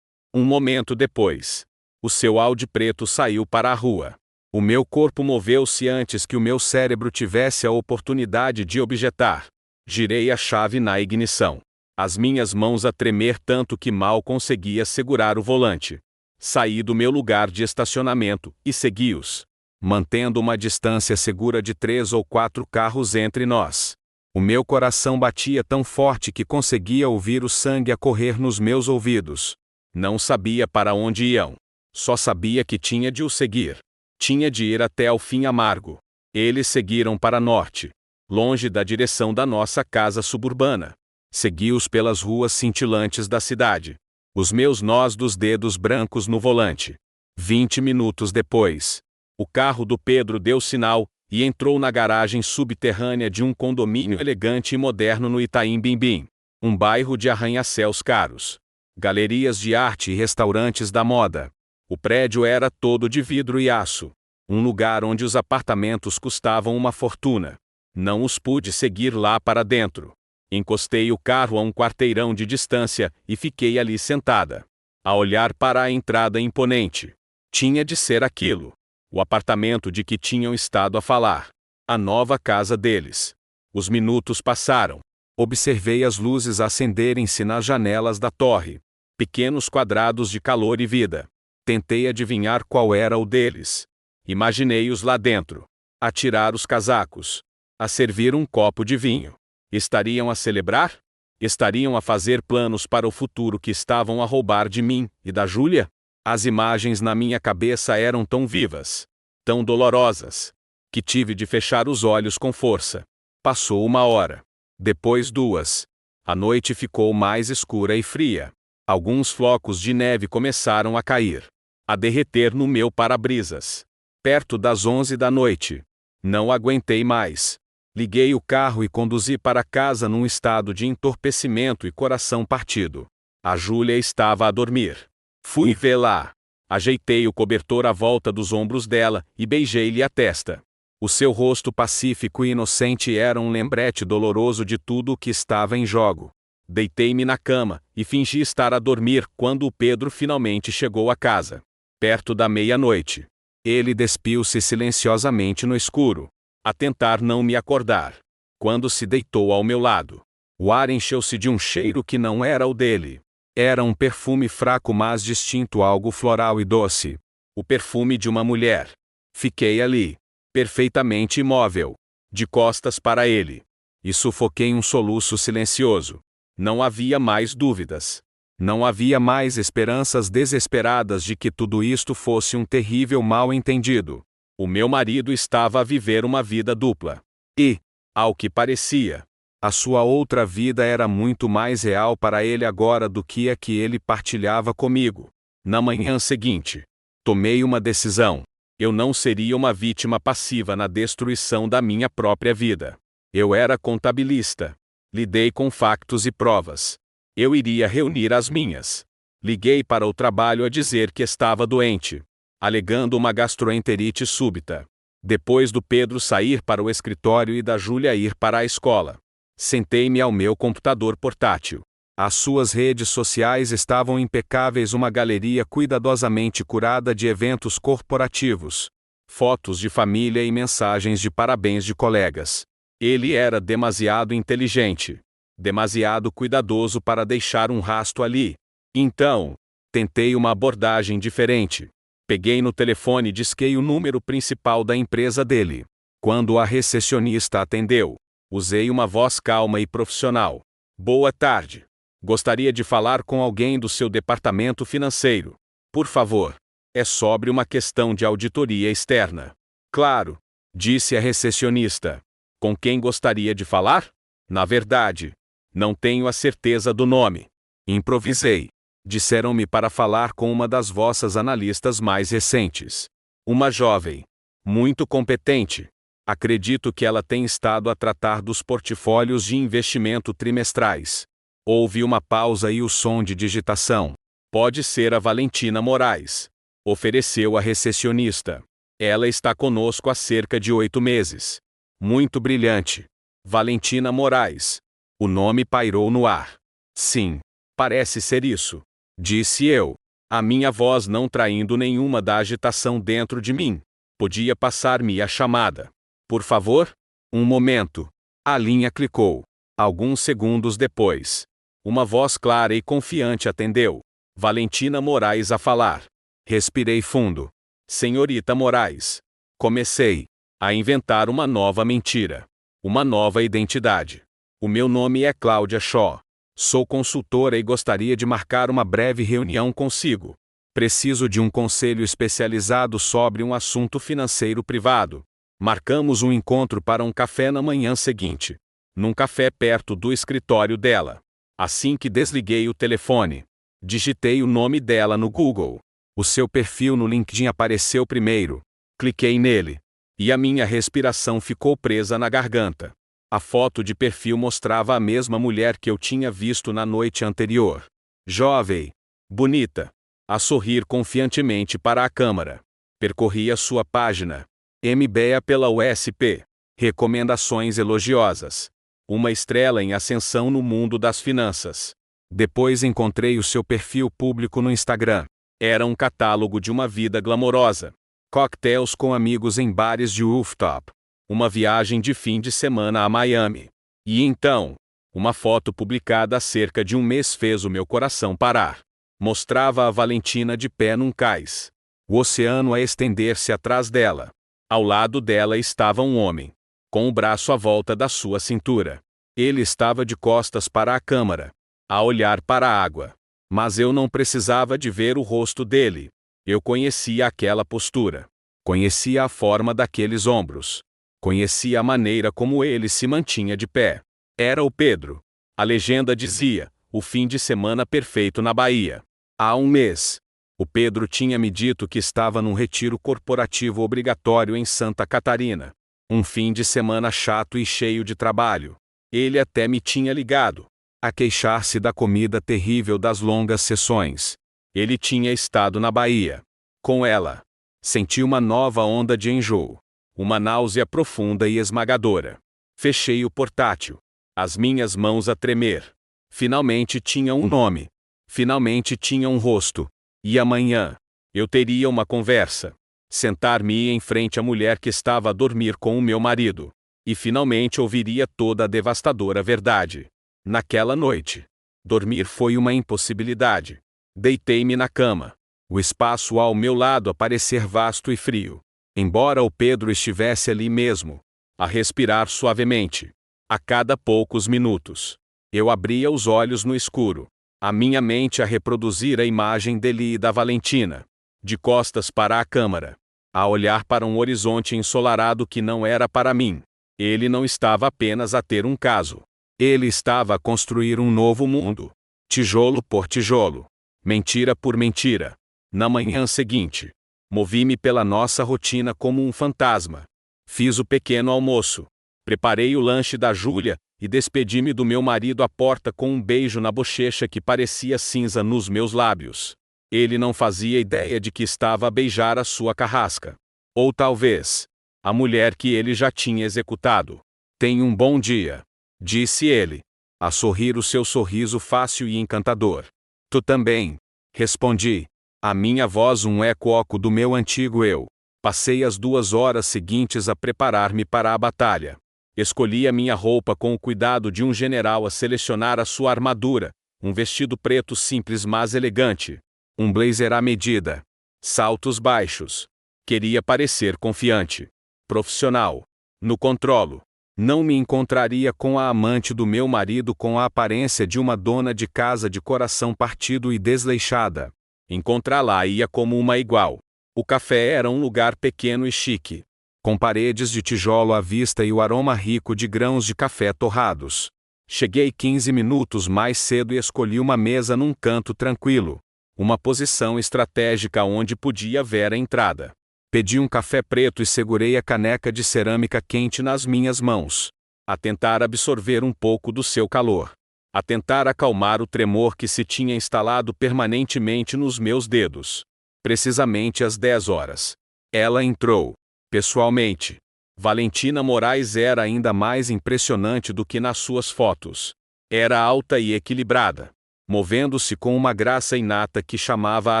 Um momento depois, o seu Audi preto saiu para a rua. O meu corpo moveu-se antes que o meu cérebro tivesse a oportunidade de objetar. Girei a chave na ignição. As minhas mãos a tremer tanto que mal conseguia segurar o volante. Saí do meu lugar de estacionamento e segui-os, mantendo uma distância segura de 3 ou 4 carros entre nós. O meu coração batia tão forte que conseguia ouvir o sangue a correr nos meus ouvidos. Não sabia para onde iam. Só sabia que tinha de os seguir. Tinha de ir até ao fim amargo. Eles seguiram para norte, longe da direção da nossa casa suburbana. Segui-os pelas ruas cintilantes da cidade. Os meus nós dos dedos brancos no volante. 20 minutos depois, o carro do Pedro deu sinal e entrou na garagem subterrânea de um condomínio elegante e moderno no Itaim Bimbim, um bairro de arranha-céus caros, galerias de arte e restaurantes da moda. O prédio era todo de vidro e aço, um lugar onde os apartamentos custavam uma fortuna. Não os pude seguir lá para dentro. Encostei o carro a um quarteirão de distância e fiquei ali sentada, a olhar para a entrada imponente. Tinha de ser aquilo. O apartamento de que tinham estado a falar. A nova casa deles. Os minutos passaram. Observei as luzes acenderem-se nas janelas da torre. Pequenos quadrados de calor e vida. Tentei adivinhar qual era o deles. Imaginei-os lá dentro. A tirar os casacos. A servir um copo de vinho. Estariam a celebrar? Estariam a fazer planos para o futuro que estavam a roubar de mim e da Júlia? As imagens na minha cabeça eram tão vivas, tão dolorosas, que tive de fechar os olhos com força. Passou 1 hora. Depois 2. A noite ficou mais escura e fria. Alguns flocos de neve começaram a cair, a derreter no meu para-brisas. Perto das 11 da noite. Não aguentei mais. Liguei o carro e conduzi para casa num estado de entorpecimento e coração partido. A Júlia estava a dormir. Fui vê-la. Ajeitei o cobertor à volta dos ombros dela e beijei-lhe a testa. O seu rosto pacífico e inocente era um lembrete doloroso de tudo o que estava em jogo. Deitei-me na cama e fingi estar a dormir quando o Pedro finalmente chegou a casa. Perto da meia-noite. Ele despiu-se silenciosamente no escuro, a tentar não me acordar. Quando se deitou ao meu lado, o ar encheu-se de um cheiro que não era o dele. Era um perfume fraco mas distinto, algo floral e doce. O perfume de uma mulher. Fiquei ali, perfeitamente imóvel, de costas para ele, e sufoquei um soluço silencioso. Não havia mais dúvidas. Não havia mais esperanças desesperadas de que tudo isto fosse um terrível mal-entendido. O meu marido estava a viver uma vida dupla. E, ao que parecia, a sua outra vida era muito mais real para ele agora do que a que ele partilhava comigo. Na manhã seguinte, tomei uma decisão. Eu não seria uma vítima passiva na destruição da minha própria vida. Eu era contabilista. Lidei com factos e provas. Eu iria reunir as minhas. Liguei para o trabalho a dizer que estava doente. alegando uma gastroenterite súbita. Depois do Pedro sair para o escritório e da Júlia ir para a escola, sentei-me ao meu computador portátil. As suas redes sociais estavam impecáveis, uma galeria cuidadosamente curada de eventos corporativos, fotos de família e mensagens de parabéns de colegas. Ele era demasiado inteligente, demasiado cuidadoso para deixar um rastro ali. Então, tentei uma abordagem diferente. Peguei no telefone e disquei o número principal da empresa dele. Quando a recepcionista atendeu, usei uma voz calma e profissional. Boa tarde. Gostaria de falar com alguém do seu departamento financeiro. Por favor. É sobre uma questão de auditoria externa. Claro, disse a recepcionista. Com quem gostaria de falar? Na verdade, não tenho a certeza do nome. Improvisei. Disseram-me para falar com uma das vossas analistas mais recentes. Uma jovem. Muito competente. Acredito que ela tem estado a tratar dos portfólios de investimento trimestrais. Houve uma pausa e o som de digitação. Pode ser a Valentina Moraes. Ofereceu a recepcionista. Ela está conosco há cerca de 8 meses. Muito brilhante. Valentina Moraes. O nome pairou no ar. Sim, parece ser isso. Disse eu, a minha voz não traindo nenhuma da agitação dentro de mim. Podia passar-me a chamada. Por favor? Um momento. A linha clicou. Alguns segundos depois, uma voz clara e confiante atendeu. Valentina Moraes a falar. Respirei fundo. Senhorita Moraes. Comecei a inventar uma nova mentira. Uma nova identidade. O meu nome é Cláudia Shaw. Sou consultora e gostaria de marcar uma breve reunião consigo. Preciso de um conselho especializado sobre um assunto financeiro privado. Marcamos um encontro para um café na manhã seguinte. Num café perto do escritório dela. Assim que desliguei o telefone, digitei o nome dela no Google. O seu perfil no LinkedIn apareceu primeiro. Cliquei nele. E a minha respiração ficou presa na garganta. A foto de perfil mostrava a mesma mulher que eu tinha visto na noite anterior. Jovem, bonita, a sorrir confiantemente para a câmera. Percorri a sua página. MBA pela USP. Recomendações elogiosas. Uma estrela em ascensão no mundo das finanças. Depois encontrei o seu perfil público no Instagram. Era um catálogo de uma vida glamourosa. Coquetéis com amigos em bares de rooftop. Uma viagem de fim de semana a Miami. E então, uma foto publicada há cerca de um mês fez o meu coração parar. Mostrava a Valentina de pé num cais. O oceano a estender-se atrás dela. Ao lado dela estava um homem, com o braço à volta da sua cintura. Ele estava de costas para a câmara, a olhar para a água. Mas eu não precisava de ver o rosto dele. Eu conhecia aquela postura. Conhecia a forma daqueles ombros. Conhecia a maneira como ele se mantinha de pé. Era o Pedro. A legenda dizia, o fim de semana perfeito na Bahia. Há um mês, o Pedro tinha me dito que estava num retiro corporativo obrigatório em Santa Catarina. Um fim de semana chato e cheio de trabalho. Ele até me tinha ligado, a queixar-se da comida terrível das longas sessões. Ele tinha estado na Bahia. Com ela, senti uma nova onda de enjoo. Uma náusea profunda e esmagadora. Fechei o portátil. As minhas mãos a tremer. Finalmente tinha um nome. Finalmente tinha um rosto. E amanhã, eu teria uma conversa. Sentar-me em frente à mulher que estava a dormir com o meu marido. E finalmente ouviria toda a devastadora verdade. Naquela noite, dormir foi uma impossibilidade. Deitei-me na cama. O espaço ao meu lado a parecer vasto e frio. Embora o Pedro estivesse ali mesmo, a respirar suavemente. A cada poucos minutos, eu abria os olhos no escuro. A minha mente a reproduzir a imagem dele e da Valentina, de costas para a câmara, a olhar para um horizonte ensolarado que não era para mim. Ele não estava apenas a ter um caso. Ele estava a construir um novo mundo. Tijolo por tijolo. Mentira por mentira. Na manhã seguinte, movi-me pela nossa rotina como um fantasma. Fiz o pequeno almoço. Preparei o lanche da Júlia e despedi-me do meu marido à porta com um beijo na bochecha que parecia cinza nos meus lábios. Ele não fazia ideia de que estava a beijar a sua carrasca. Ou talvez, a mulher que ele já tinha executado. Tenha um bom dia, disse ele, a sorrir o seu sorriso fácil e encantador. Tu também, respondi. A minha voz um eco do meu antigo eu. Passei as 2 horas seguintes a preparar-me para a batalha. Escolhi a minha roupa com o cuidado de um general a selecionar a sua armadura, um vestido preto simples mas elegante, um blazer à medida, saltos baixos. Queria parecer confiante, profissional. No controlo, não me encontraria com a amante do meu marido com a aparência de uma dona de casa de coração partido e desleixada. Encontrá-la-ia como uma igual. O café era um lugar pequeno e chique, com paredes de tijolo à vista e o aroma rico de grãos de café torrados. Cheguei 15 minutos mais cedo e escolhi uma mesa num canto tranquilo, uma posição estratégica onde podia ver a entrada. Pedi um café preto e segurei a caneca de cerâmica quente nas minhas mãos, a tentar absorver um pouco do seu calor, a tentar acalmar o tremor que se tinha instalado permanentemente nos meus dedos. Precisamente às 10 horas. Ela entrou. Pessoalmente, Valentina Moraes era ainda mais impressionante do que nas suas fotos. Era alta e equilibrada, movendo-se com uma graça inata que chamava a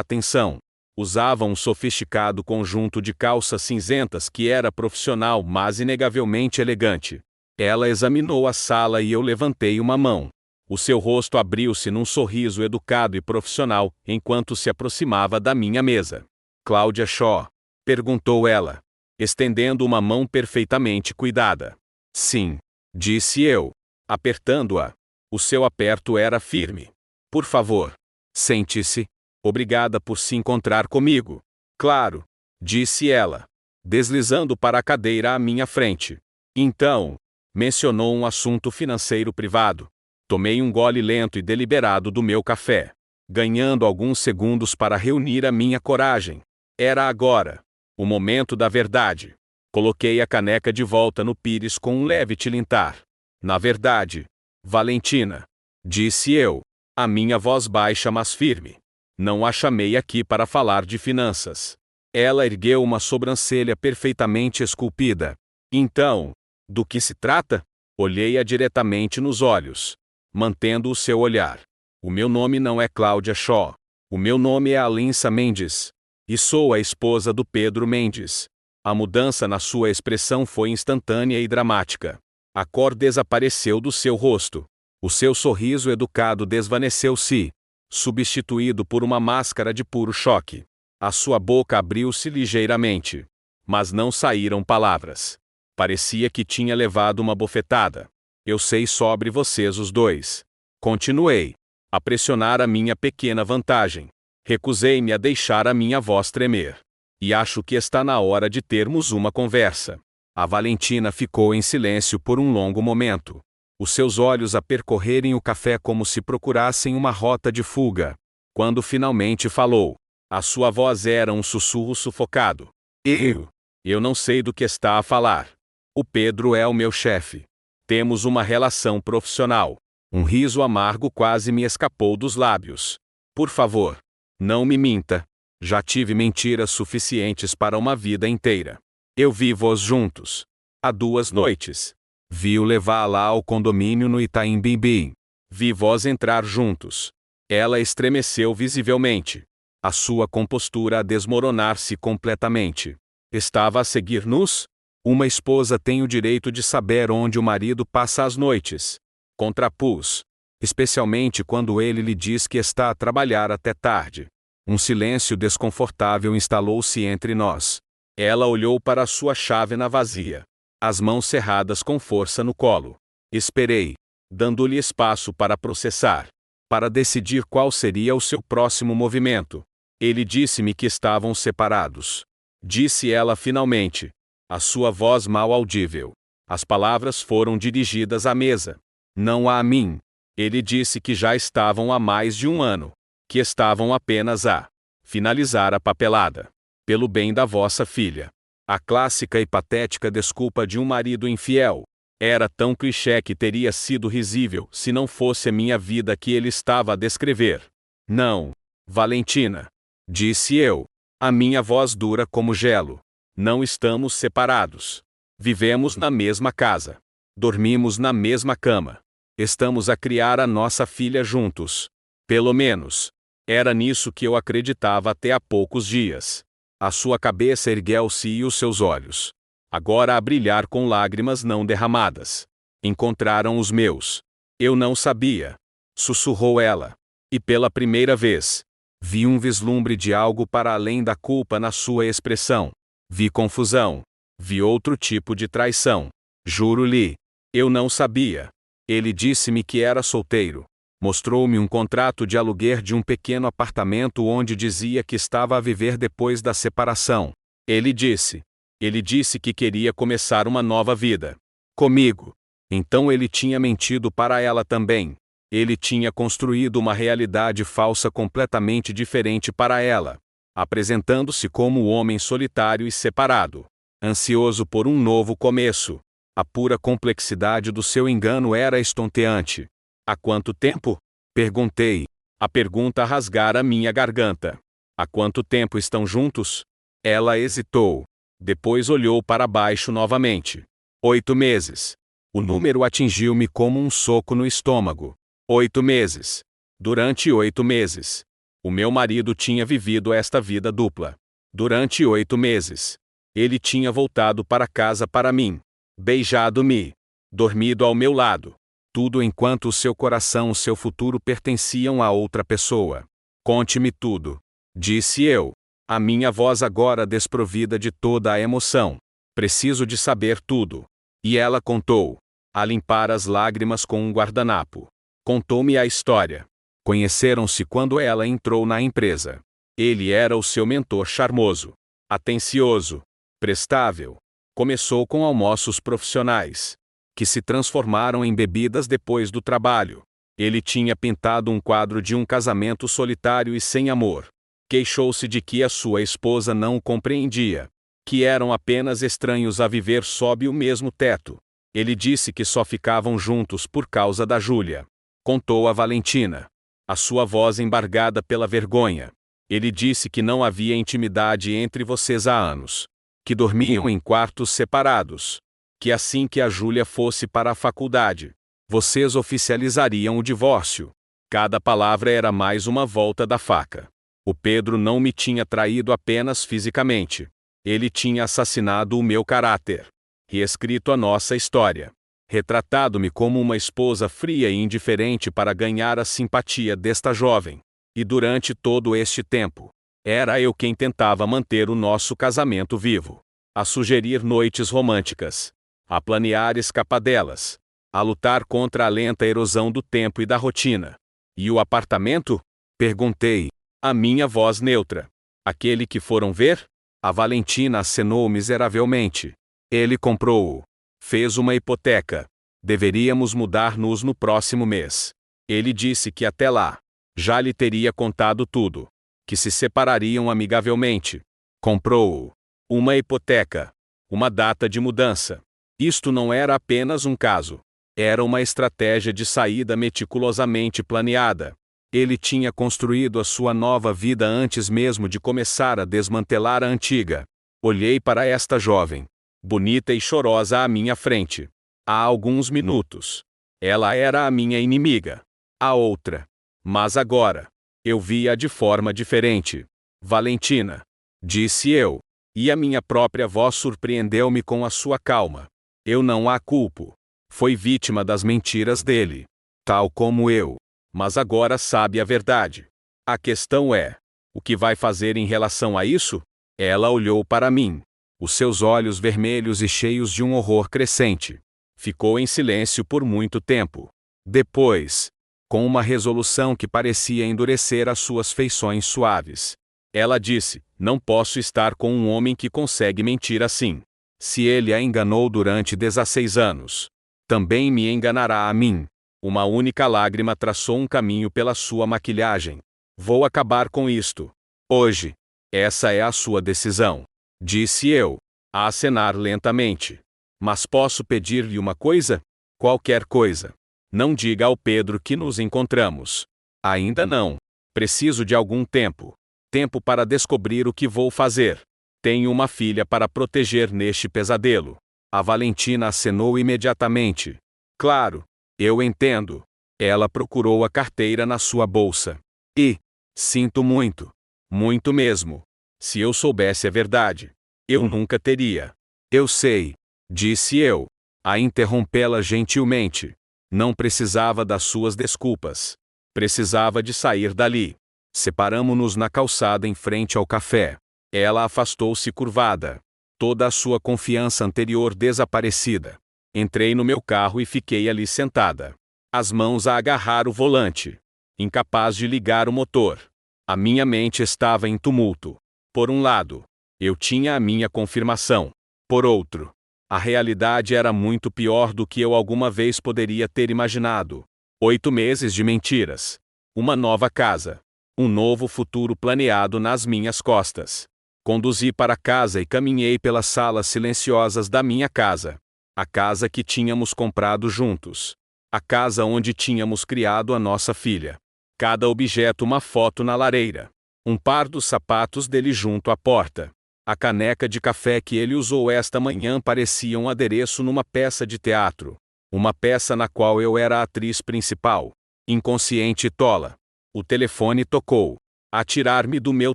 atenção. Usava um sofisticado conjunto de calças cinzentas que era profissional mas inegavelmente elegante. Ela examinou a sala e eu levantei uma mão. O seu rosto abriu-se num sorriso educado e profissional enquanto se aproximava da minha mesa. Cláudia Shaw? Perguntou ela, estendendo uma mão perfeitamente cuidada. Sim, disse eu, apertando-a. O seu aperto era firme. Por favor, sente-se. Obrigada por se encontrar comigo. Claro, disse ela, deslizando para a cadeira à minha frente. Então, mencionou um assunto financeiro privado. Tomei um gole lento e deliberado do meu café, ganhando alguns segundos para reunir a minha coragem. Era agora, o momento da verdade. Coloquei a caneca de volta no pires com um leve tilintar. Na verdade, Valentina, disse eu, a minha voz baixa mas firme. Não a chamei aqui para falar de finanças. Ela ergueu uma sobrancelha perfeitamente esculpida. Então, do que se trata? Olhei-a diretamente nos olhos, mantendo o seu olhar. O meu nome não é Cláudia Shaw. O meu nome é Alinsa Mendes. E sou a esposa do Pedro Mendes. A mudança na sua expressão foi instantânea e dramática. A cor desapareceu do seu rosto. O seu sorriso educado desvaneceu-se, substituído por uma máscara de puro choque. A sua boca abriu-se ligeiramente, mas não saíram palavras. Parecia que tinha levado uma bofetada. Eu sei sobre vocês os dois. Continuei, a pressionar a minha pequena vantagem. Recusei-me a deixar a minha voz tremer. E acho que está na hora de termos uma conversa. A Valentina ficou em silêncio por um longo momento, os seus olhos a percorrerem o café como se procurassem uma rota de fuga. Quando finalmente falou, a sua voz era um sussurro sufocado. Eu não sei do que está a falar. O Pedro é o meu chefe. Temos uma relação profissional. Um riso amargo quase me escapou dos lábios. Por favor, não me minta. Já tive mentiras suficientes para uma vida inteira. Eu vi-vos juntos. Há 2 noites. Vi-o levá-la ao condomínio no Itaim Bibi. Vi-vos entrar juntos. Ela estremeceu visivelmente. A sua compostura a desmoronar-se completamente. Estava a seguir-nos? Uma esposa tem o direito de saber onde o marido passa as noites. Contrapus. Especialmente quando ele lhe diz que está a trabalhar até tarde. Um silêncio desconfortável instalou-se entre nós. Ela olhou para a sua chávena vazia, as mãos cerradas com força no colo. Esperei, dando-lhe espaço para processar, para decidir qual seria o seu próximo movimento. Ele disse-me que estavam separados. Disse ela finalmente, a sua voz mal audível. As palavras foram dirigidas à mesa, não a mim. Ele disse que já estavam há mais de 1 ano, que estavam apenas a finalizar a papelada. Pelo bem da vossa filha. A clássica e patética desculpa de um marido infiel. Era tão clichê que teria sido risível se não fosse a minha vida que ele estava a descrever. Não, Valentina, Disse eu. A minha voz dura como gelo. Não estamos separados. Vivemos na mesma casa. Dormimos na mesma cama. Estamos a criar a nossa filha juntos. Pelo menos, era nisso que eu acreditava até há poucos dias. A sua cabeça ergueu-se e os seus olhos, agora a brilhar com lágrimas não derramadas, encontraram os meus. Eu não sabia. Sussurrou ela. E pela primeira vez, vi um vislumbre de algo para além da culpa na sua expressão. Vi confusão. Vi outro tipo de traição. Juro-lhe. Eu não sabia. Ele disse-me que era solteiro. Mostrou-me um contrato de aluguer de um pequeno apartamento onde dizia que estava a viver depois da separação. Ele disse que queria começar uma nova vida. Comigo. Então ele tinha mentido para ela também. Ele tinha construído uma realidade falsa completamente diferente para ela, apresentando-se como o homem solitário e separado, ansioso por um novo começo. A pura complexidade do seu engano era estonteante. Há quanto tempo? Perguntei. A pergunta rasgara minha garganta. Há quanto tempo estão juntos? Ela hesitou. Depois olhou para baixo novamente. 8 meses. O número atingiu-me como um soco no estômago. 8 meses. Durante 8 meses. O meu marido tinha vivido esta vida dupla. Durante 8 meses. Ele tinha voltado para casa para mim. Beijado-me. Dormido ao meu lado. Tudo enquanto o seu coração e o seu futuro pertenciam a outra pessoa. Conte-me tudo. Disse eu. A minha voz agora desprovida de toda a emoção. Preciso de saber tudo. E ela contou. A limpar as lágrimas com um guardanapo. Contou-me a história. Conheceram-se quando ela entrou na empresa. Ele era o seu mentor charmoso. Atencioso. Prestável. Começou com almoços profissionais, que se transformaram em bebidas depois do trabalho. Ele tinha pintado um quadro de um casamento solitário e sem amor. Queixou-se de que a sua esposa não o compreendia, que eram apenas estranhos a viver sob o mesmo teto. Ele disse que só ficavam juntos por causa da Júlia. Contou a Valentina, a sua voz embargada pela vergonha. Ele disse que não havia intimidade entre vocês há anos, que dormiam em quartos separados, que assim que a Júlia fosse para a faculdade, vocês oficializariam o divórcio. Cada palavra era mais uma volta da faca. O Pedro não me tinha traído apenas fisicamente. Ele tinha assassinado o meu caráter, reescrito a nossa história, retratado-me como uma esposa fria e indiferente para ganhar a simpatia desta jovem. E durante todo este tempo, era eu quem tentava manter o nosso casamento vivo, a sugerir noites românticas, a planear escapadelas, a lutar contra a lenta erosão do tempo e da rotina. E o apartamento? Perguntei, a minha voz neutra. Aquele que foram ver? A Valentina acenou miseravelmente. Ele comprou-o. Fez uma hipoteca. Deveríamos mudar-nos no próximo mês. Ele disse que até lá, já lhe teria contado tudo. Que se separariam amigavelmente. Comprou-o. Uma hipoteca. Uma data de mudança. Isto não era apenas um caso. Era uma estratégia de saída meticulosamente planeada. Ele tinha construído a sua nova vida antes mesmo de começar a desmantelar a antiga. Olhei para esta jovem, bonita e chorosa à minha frente. Há alguns minutos. Ela era a minha inimiga. A outra. Mas agora, eu via de forma diferente. Valentina. Disse eu. E a minha própria voz surpreendeu-me com a sua calma. Eu não a culpo. Foi vítima das mentiras dele. Tal como eu. Mas agora sabe a verdade. A questão é: o que vai fazer em relação a isso? Ela olhou para mim. Os seus olhos vermelhos e cheios de um horror crescente. Ficou em silêncio por muito tempo. Depois, com uma resolução que parecia endurecer as suas feições suaves, ela disse: não posso estar com um homem que consegue mentir assim. Se ele a enganou durante 16 anos, também me enganará a mim. Uma única lágrima traçou um caminho pela sua maquilhagem. Vou acabar com isto. Hoje. Essa é a sua decisão. Disse eu, a acenar lentamente. Mas posso pedir-lhe uma coisa? Qualquer coisa. Não diga ao Pedro que nos encontramos. Ainda não. Preciso de algum tempo. Tempo para descobrir o que vou fazer. Tenho uma filha para proteger neste pesadelo. A Valentina acenou imediatamente. Claro, eu entendo. Ela procurou a carteira na sua bolsa. E, sinto muito. Muito mesmo. Se eu soubesse a verdade, eu nunca teria. Eu sei, disse eu, a interrompê-la gentilmente. Não precisava das suas desculpas. Precisava de sair dali. Separamo-nos na calçada em frente ao café. Ela afastou-se curvada. Toda a sua confiança anterior desaparecida. Entrei no meu carro e fiquei ali sentada. As mãos a agarrar o volante. Incapaz de ligar o motor. A minha mente estava em tumulto. Por um lado, eu tinha a minha confirmação. Por outro, a realidade era muito pior do que eu alguma vez poderia ter imaginado. 8 meses de mentiras. Uma nova casa. Um novo futuro planeado nas minhas costas. Conduzi para casa e caminhei pelas salas silenciosas da minha casa. A casa que tínhamos comprado juntos. A casa onde tínhamos criado a nossa filha. Cada objeto uma foto na lareira. Um par dos sapatos dele junto à porta. A caneca de café que ele usou esta manhã parecia um adereço numa peça de teatro. Uma peça na qual eu era a atriz principal. Inconsciente e tola. O telefone tocou. A tirar-me do meu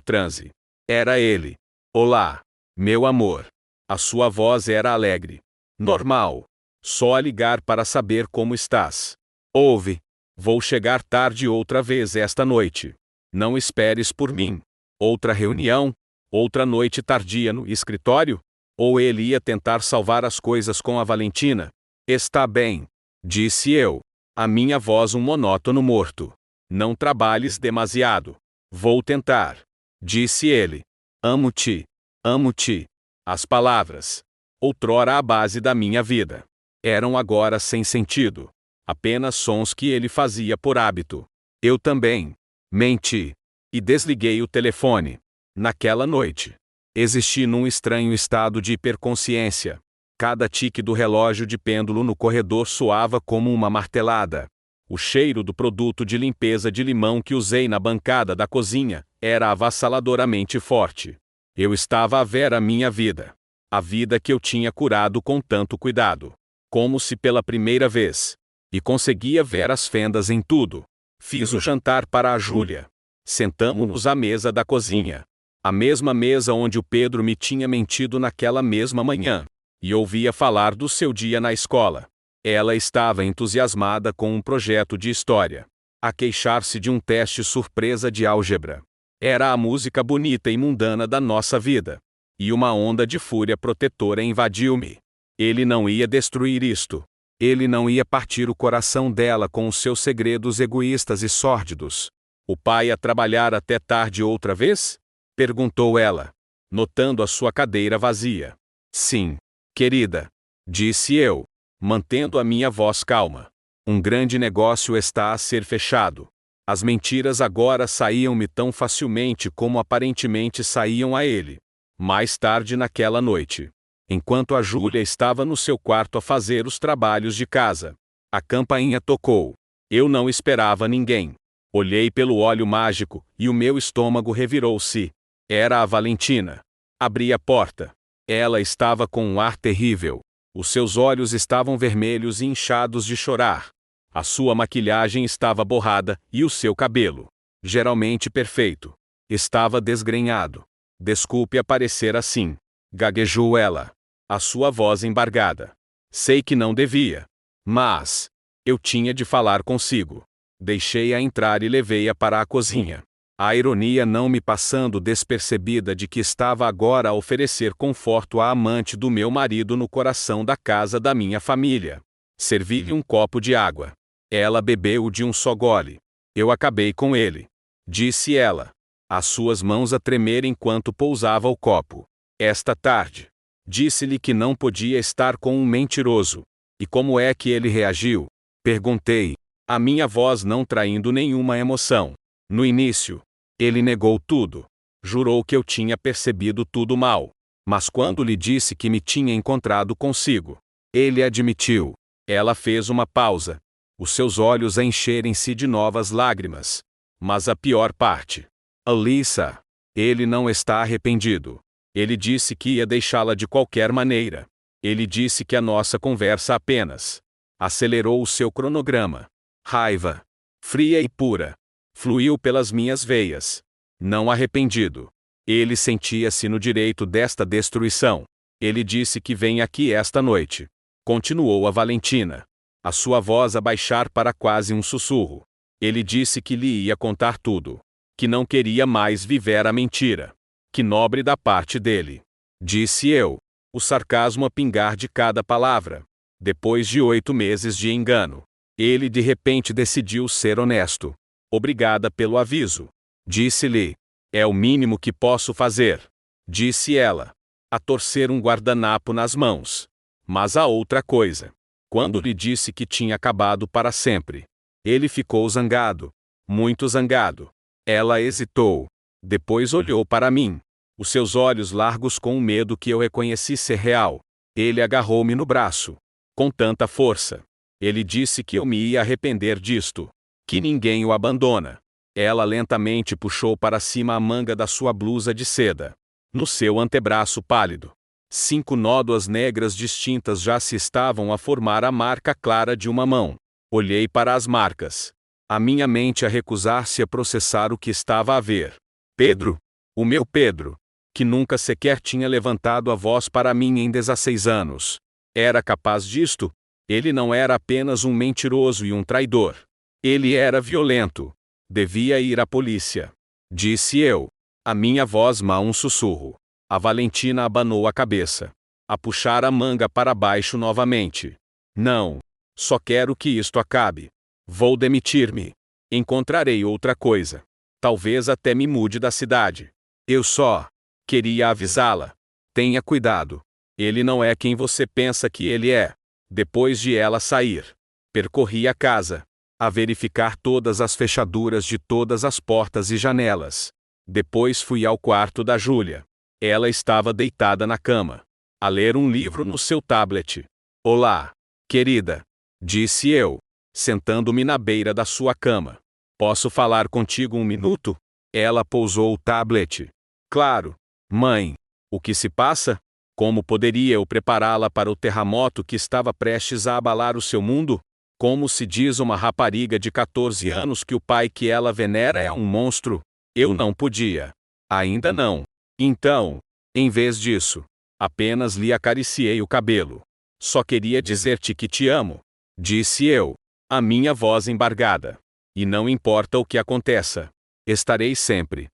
transe. Era ele. Olá, meu amor. A sua voz era alegre. Normal. Só a ligar para saber como estás. Ouve. Vou chegar tarde outra vez esta noite. Não esperes por mim. Outra reunião? Outra noite tardia no escritório? Ou ele ia tentar salvar as coisas com a Valentina? Está bem, disse eu. A minha voz um monótono morto. Não trabalhes demasiado. Vou tentar, disse ele. Amo-te. Amo-te. As palavras, outrora a base da minha vida, eram agora sem sentido. Apenas sons que ele fazia por hábito. Eu também menti. E desliguei o telefone. Naquela noite, existi num estranho estado de hiperconsciência. Cada tique do relógio de pêndulo no corredor soava como uma martelada. O cheiro do produto de limpeza de limão que usei na bancada da cozinha era avassaladoramente forte. Eu estava a ver a minha vida. A vida que eu tinha curado com tanto cuidado. Como se pela primeira vez. E conseguia ver as fendas em tudo. Fiz o jantar para a Júlia. Sentamo-nos à mesa da cozinha. A mesma mesa onde o Pedro me tinha mentido naquela mesma manhã. E ouvia falar do seu dia na escola. Ela estava entusiasmada com um projeto de história. A queixar-se de um teste surpresa de álgebra. Era a música bonita e mundana da nossa vida. E uma onda de fúria protetora invadiu-me. Ele não ia destruir isto. Ele não ia partir o coração dela com os seus segredos egoístas e sórdidos. O pai ia trabalhar até tarde outra vez? Perguntou ela, notando a sua cadeira vazia. Sim, querida, disse eu, mantendo a minha voz calma. Um grande negócio está a ser fechado. As mentiras agora saíam-me tão facilmente como aparentemente saíam a ele. Mais tarde naquela noite, enquanto a Júlia estava no seu quarto a fazer os trabalhos de casa, a campainha tocou. Eu não esperava ninguém. Olhei pelo óleo mágico e o meu estômago revirou-se. Era a Valentina. Abri a porta. Ela estava com um ar terrível. Os seus olhos estavam vermelhos e inchados de chorar. A sua maquilhagem estava borrada e o seu cabelo, geralmente perfeito, estava desgrenhado. Desculpe aparecer assim, gaguejou ela, a sua voz embargada. Sei que não devia, mas eu tinha de falar consigo. Deixei-a entrar e levei-a para a cozinha. A ironia não me passando despercebida de que estava agora a oferecer conforto à amante do meu marido no coração da casa da minha família. Servi-lhe um copo de água. Ela bebeu de um só gole. Eu acabei com ele, disse ela, as suas mãos a tremer enquanto pousava o copo. Esta tarde, disse-lhe que não podia estar com um mentiroso. E como é que ele reagiu? Perguntei, a minha voz não traindo nenhuma emoção. No início, ele negou tudo. Jurou que eu tinha percebido tudo mal. Mas quando lhe disse que me tinha encontrado consigo, ele admitiu. Ela fez uma pausa. Os seus olhos a encherem-se de novas lágrimas. Mas a pior parte. Alissa, Ele não está arrependido. Ele disse que ia deixá-la de qualquer maneira. Ele disse que a nossa conversa apenas acelerou o seu cronograma. Raiva, fria e pura, fluiu pelas minhas veias. Não arrependido. Ele sentia-se no direito desta destruição. Ele disse que vem aqui esta noite. Continuou a Valentina. A sua voz a baixar para quase um sussurro. Ele disse que lhe ia contar tudo. Que não queria mais viver a mentira. Que nobre da parte dele. Disse eu. O sarcasmo a pingar de cada palavra. Depois de 8 meses de engano, ele de repente decidiu ser honesto. Obrigada pelo aviso. Disse-lhe. É o mínimo que posso fazer. Disse ela. A torcer um guardanapo nas mãos. Mas há outra coisa. Quando lhe disse que tinha acabado para sempre, ele ficou zangado. Muito zangado. Ela hesitou. Depois olhou para mim. Os seus olhos largos com um medo que eu reconheci ser real. Ele agarrou-me no braço. Com tanta força. Ele disse que eu me ia arrepender disto. Que ninguém o abandona. Ela lentamente puxou para cima a manga da sua blusa de seda. No seu antebraço pálido, 5 nódoas negras distintas já se estavam a formar a marca clara de uma mão. Olhei para as marcas. A minha mente a recusar-se a processar o que estava a ver. Pedro. O meu Pedro. Que nunca sequer tinha levantado a voz para mim em 16 anos. Era capaz disto? Ele não era apenas um mentiroso e um traidor. Ele era violento. Devia ir à polícia. Disse eu. A minha voz mal um sussurro. A Valentina abanou a cabeça. A puxar a manga para baixo novamente. Não. Só quero que isto acabe. Vou demitir-me. Encontrarei outra coisa. Talvez até me mude da cidade. Eu só queria avisá-la. Tenha cuidado. Ele não é quem você pensa que ele é. Depois de ela sair, percorri a casa, a verificar todas as fechaduras de todas as portas e janelas. Depois fui ao quarto da Júlia. Ela estava deitada na cama, a ler um livro no seu tablet. Olá, querida, disse eu, sentando-me na beira da sua cama. Posso falar contigo um minuto? Ela pousou o tablet. Claro, mãe. O que se passa? Como poderia eu prepará-la para o terremoto que estava prestes a abalar o seu mundo? Como se diz uma rapariga de 14 anos que o pai que ela venera é um monstro? Eu não podia. Ainda não. Então, em vez disso, apenas lhe acariciei o cabelo. Só queria dizer-te que te amo, disse eu, a minha voz embargada. E não importa o que aconteça, estarei sempre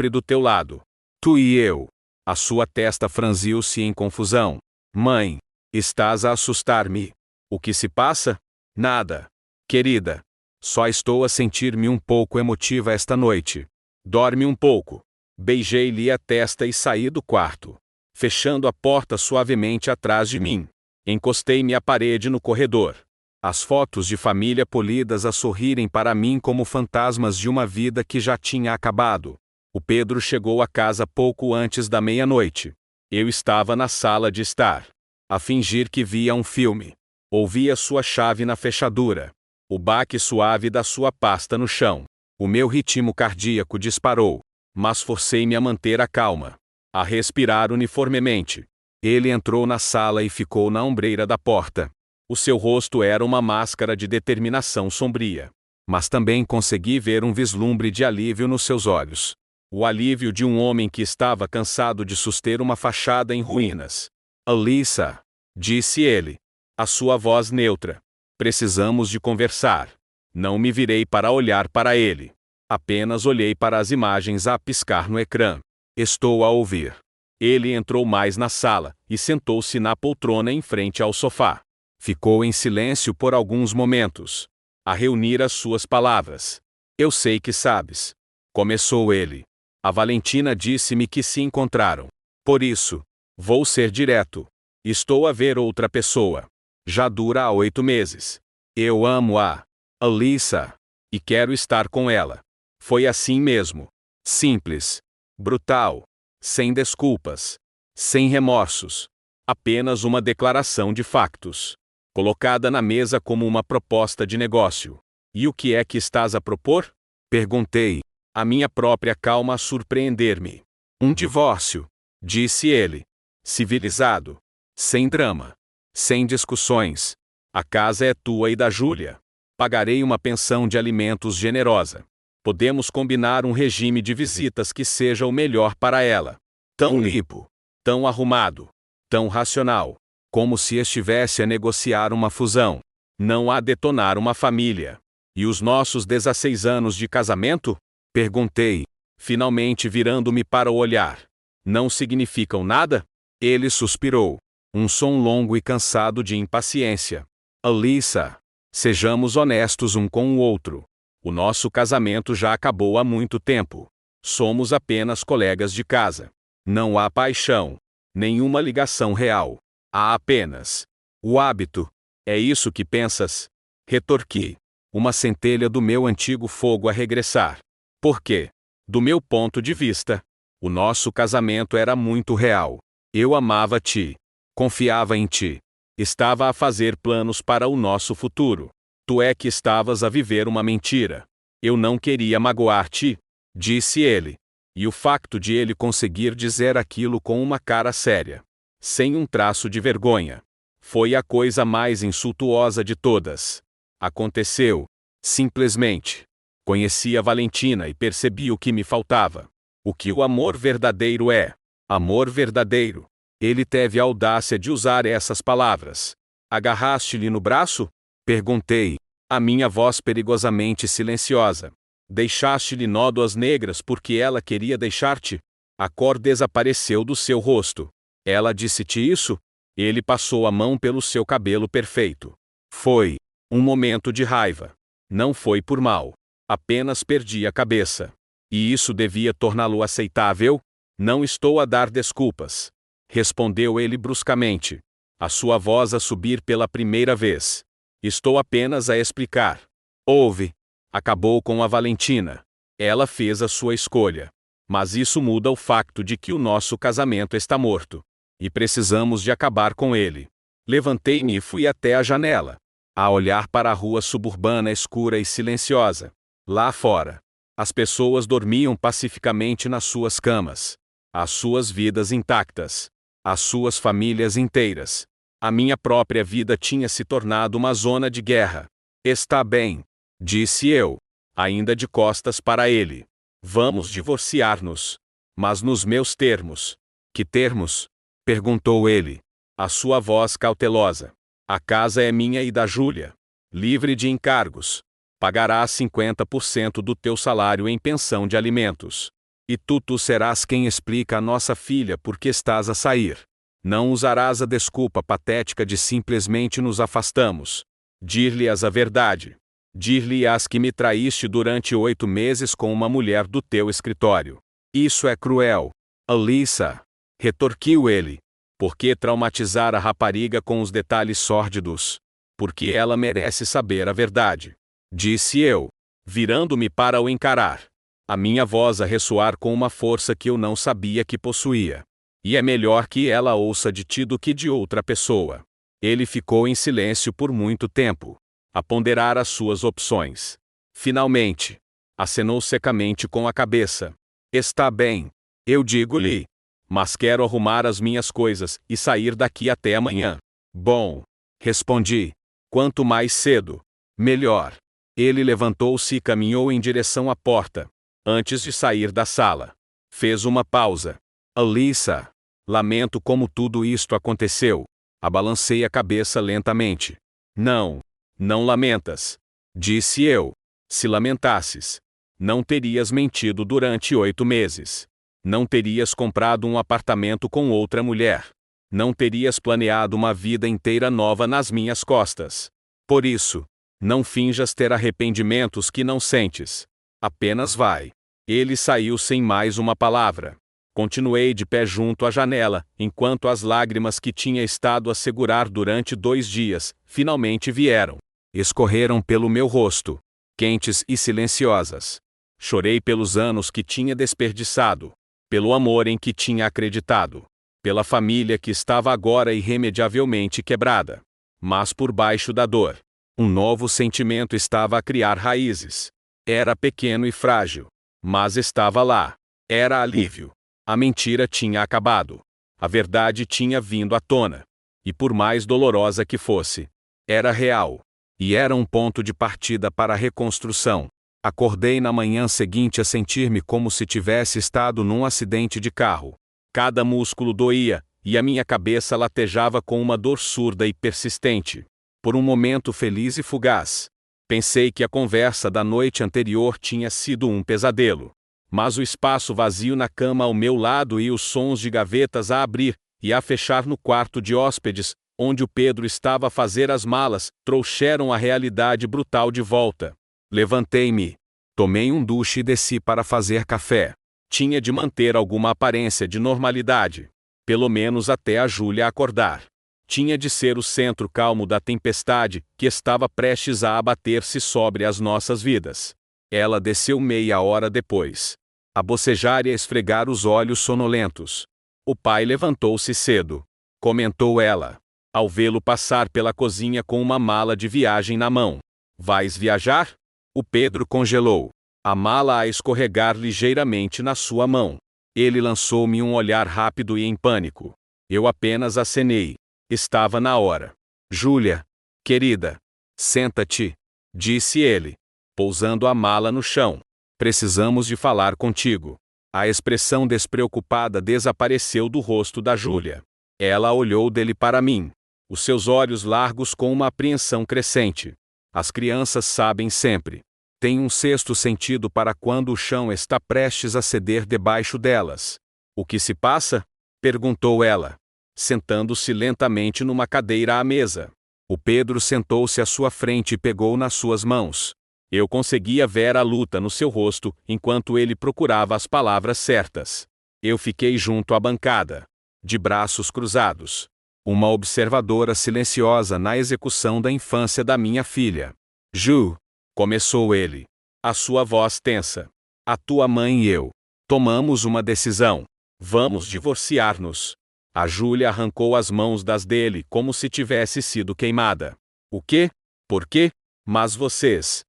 do teu lado. Tu e eu. A sua testa franziu-se em confusão. Mãe, estás a assustar-me. O que se passa? Nada. Querida, só estou a sentir-me um pouco emotiva esta noite. Dorme um pouco. Beijei-lhe a testa e saí do quarto, fechando a porta suavemente atrás de mim. Encostei-me à parede no corredor. As fotos de família polidas a sorrirem para mim como fantasmas de uma vida que já tinha acabado. O Pedro chegou a casa pouco antes da meia-noite. Eu estava na sala de estar, a fingir que via um filme. Ouvia sua chave na fechadura. O baque suave da sua pasta no chão. O meu ritmo cardíaco disparou, mas forcei-me a manter a calma, a respirar uniformemente. Ele entrou na sala e ficou na ombreira da porta. O seu rosto era uma máscara de determinação sombria, mas também consegui ver um vislumbre de alívio nos seus olhos. O alívio de um homem que estava cansado de suster uma fachada em ruínas. Alyssa, disse ele, a sua voz neutra. Precisamos de conversar. Não me virei para olhar para ele. Apenas olhei para as imagens a piscar no ecrã. Estou a ouvir. Ele entrou mais na sala e sentou-se na poltrona em frente ao sofá. Ficou em silêncio por alguns momentos, a reunir as suas palavras. Eu sei que sabes. Começou ele. A Valentina disse-me que se encontraram. Por isso, vou ser direto. Estou a ver outra pessoa. Já dura há 8 meses. Eu amo a Alyssa e quero estar com ela. Foi assim mesmo. Simples. Brutal. Sem desculpas. Sem remorsos. Apenas uma declaração de factos, colocada na mesa como uma proposta de negócio. E o que é que estás a propor? Perguntei. a minha própria calma a surpreender-me. Um divórcio, disse ele. Civilizado. Sem drama. Sem discussões. A casa é tua e da Júlia. Pagarei uma pensão de alimentos generosa. Podemos combinar um regime de visitas que seja o melhor para ela. Tão limpo, tão arrumado, tão racional, como se estivesse a negociar uma fusão, não a detonar uma família. E os nossos 16 anos de casamento? Perguntei, finalmente virando-me para o olhar. Não significam nada? Ele suspirou, um som longo e cansado de impaciência. Alyssa, sejamos honestos um com o outro. O nosso casamento já acabou há muito tempo. Somos apenas colegas de casa. Não há paixão, nenhuma ligação real. Há apenas o hábito. É isso que pensas? Retorqui, uma centelha do meu antigo fogo a regressar. Por quê? Do meu ponto de vista, o nosso casamento era muito real. Eu amava-te. Confiava em ti. Estava a fazer planos para o nosso futuro. Tu é que estavas a viver uma mentira. Eu não queria magoar-te, disse ele. E o facto de ele conseguir dizer aquilo com uma cara séria, sem um traço de vergonha, foi a coisa mais insultuosa de todas. Aconteceu, simplesmente. Conheci a Valentina e percebi o que me faltava. O que o amor verdadeiro é. Amor verdadeiro. Ele teve a audácia de usar essas palavras. Agarraste-lhe no braço? Perguntei, a minha voz perigosamente silenciosa. Deixaste-lhe nódoas negras porque ela queria deixar-te? A cor desapareceu do seu rosto. Ela disse-te isso? Ele passou a mão pelo seu cabelo perfeito. Foi um momento de raiva. Não foi por mal. Apenas perdi a cabeça. E isso devia torná-lo aceitável? Não estou a dar desculpas. Respondeu ele bruscamente, a sua voz a subir pela primeira vez. Estou apenas a explicar. Ouve. Acabou com a Valentina. Ela fez a sua escolha. Mas isso muda o facto de que o nosso casamento está morto. E precisamos de acabar com ele. Levantei-me e fui até a janela, a olhar para a rua suburbana escura e silenciosa. Lá fora, as pessoas dormiam pacificamente nas suas camas. As suas vidas intactas. As suas famílias inteiras. A minha própria vida tinha se tornado uma zona de guerra. Está bem, disse eu, ainda de costas para ele. Vamos divorciar-nos. Mas nos meus termos. Que termos? Perguntou ele, a sua voz cautelosa. A casa é minha e da Júlia. Livre de encargos. Pagarás 50% do teu salário em pensão de alimentos. E tu serás quem explica à nossa filha por que estás a sair. Não usarás a desculpa patética de simplesmente nos afastamos. Dir-lhe-ás a verdade. Dir-lhe-ás que me traíste durante 8 meses com uma mulher do teu escritório. Isso é cruel. Alyssa, retorquiu ele. Por que traumatizar a rapariga com os detalhes sórdidos? Porque ela merece saber a verdade. Disse eu, virando-me para o encarar. A minha voz a ressoar com uma força que eu não sabia que possuía. E é melhor que ela ouça de ti do que de outra pessoa. Ele ficou em silêncio por muito tempo, a ponderar as suas opções. Finalmente, acenou secamente com a cabeça. Está bem, eu digo-lhe. Mas quero arrumar as minhas coisas e sair daqui até amanhã. Bom, respondi. Quanto mais cedo, melhor. Ele levantou-se e caminhou em direção à porta. Antes de sair da sala, fez uma pausa. Alyssa, lamento como tudo isto aconteceu. Abalancei a cabeça lentamente. Não, não lamentas. Disse eu. Se lamentasses, não terias mentido durante 8 meses. Não terias comprado um apartamento com outra mulher. Não terias planeado uma vida inteira nova nas minhas costas. Por isso, não finjas ter arrependimentos que não sentes. Apenas vai. Ele saiu sem mais uma palavra. Continuei de pé junto à janela, enquanto as lágrimas que tinha estado a segurar durante 2 dias, finalmente vieram. Escorreram pelo meu rosto, quentes e silenciosas. Chorei pelos anos que tinha desperdiçado, pelo amor em que tinha acreditado, pela família que estava agora irremediavelmente quebrada. Mas por baixo da dor, um novo sentimento estava a criar raízes. Era pequeno e frágil, Mas estava lá. Era alívio. A mentira tinha acabado. A verdade tinha vindo à tona. E por mais dolorosa que fosse, era real. E era um ponto de partida para a reconstrução. Acordei na manhã seguinte a sentir-me como se tivesse estado num acidente de carro. Cada músculo doía, e a minha cabeça latejava com uma dor surda e persistente. Por um momento feliz e fugaz, pensei que a conversa da noite anterior tinha sido um pesadelo. Mas o espaço vazio na cama ao meu lado e os sons de gavetas a abrir e a fechar no quarto de hóspedes, onde o Pedro estava a fazer as malas, trouxeram a realidade brutal de volta. Levantei-me, tomei um duche e desci para fazer café. Tinha de manter alguma aparência de normalidade, pelo menos até a Júlia acordar. Tinha de ser o centro calmo da tempestade que estava prestes a abater-se sobre as nossas vidas. Ela desceu meia hora depois, a bocejar e a esfregar os olhos sonolentos. O pai levantou-se cedo, comentou ela, ao vê-lo passar pela cozinha com uma mala de viagem na mão. Vais viajar? O Pedro congelou, a mala a escorregar ligeiramente na sua mão. Ele lançou-me um olhar rápido e em pânico. Eu apenas acenei. Estava na hora. Júlia, querida, senta-te, disse ele, pousando a mala no chão. Precisamos de falar contigo. A expressão despreocupada desapareceu do rosto da Júlia. Ela olhou dele para mim, os seus olhos largos com uma apreensão crescente. As crianças sabem sempre. Têm um sexto sentido para quando o chão está prestes a ceder debaixo delas. O que se passa? Perguntou ela, sentando-se lentamente numa cadeira à mesa. O Pedro sentou-se à sua frente e pegou nas suas mãos. Eu conseguia ver a luta no seu rosto enquanto ele procurava as palavras certas. Eu fiquei junto à bancada, de braços cruzados, uma observadora silenciosa na execução da infância da minha filha. Ju, começou ele, a sua voz tensa. A tua mãe e eu tomamos uma decisão. Vamos divorciar-nos. A Júlia arrancou as mãos das dele como se tivesse sido queimada. O quê? Por quê? Mas vocês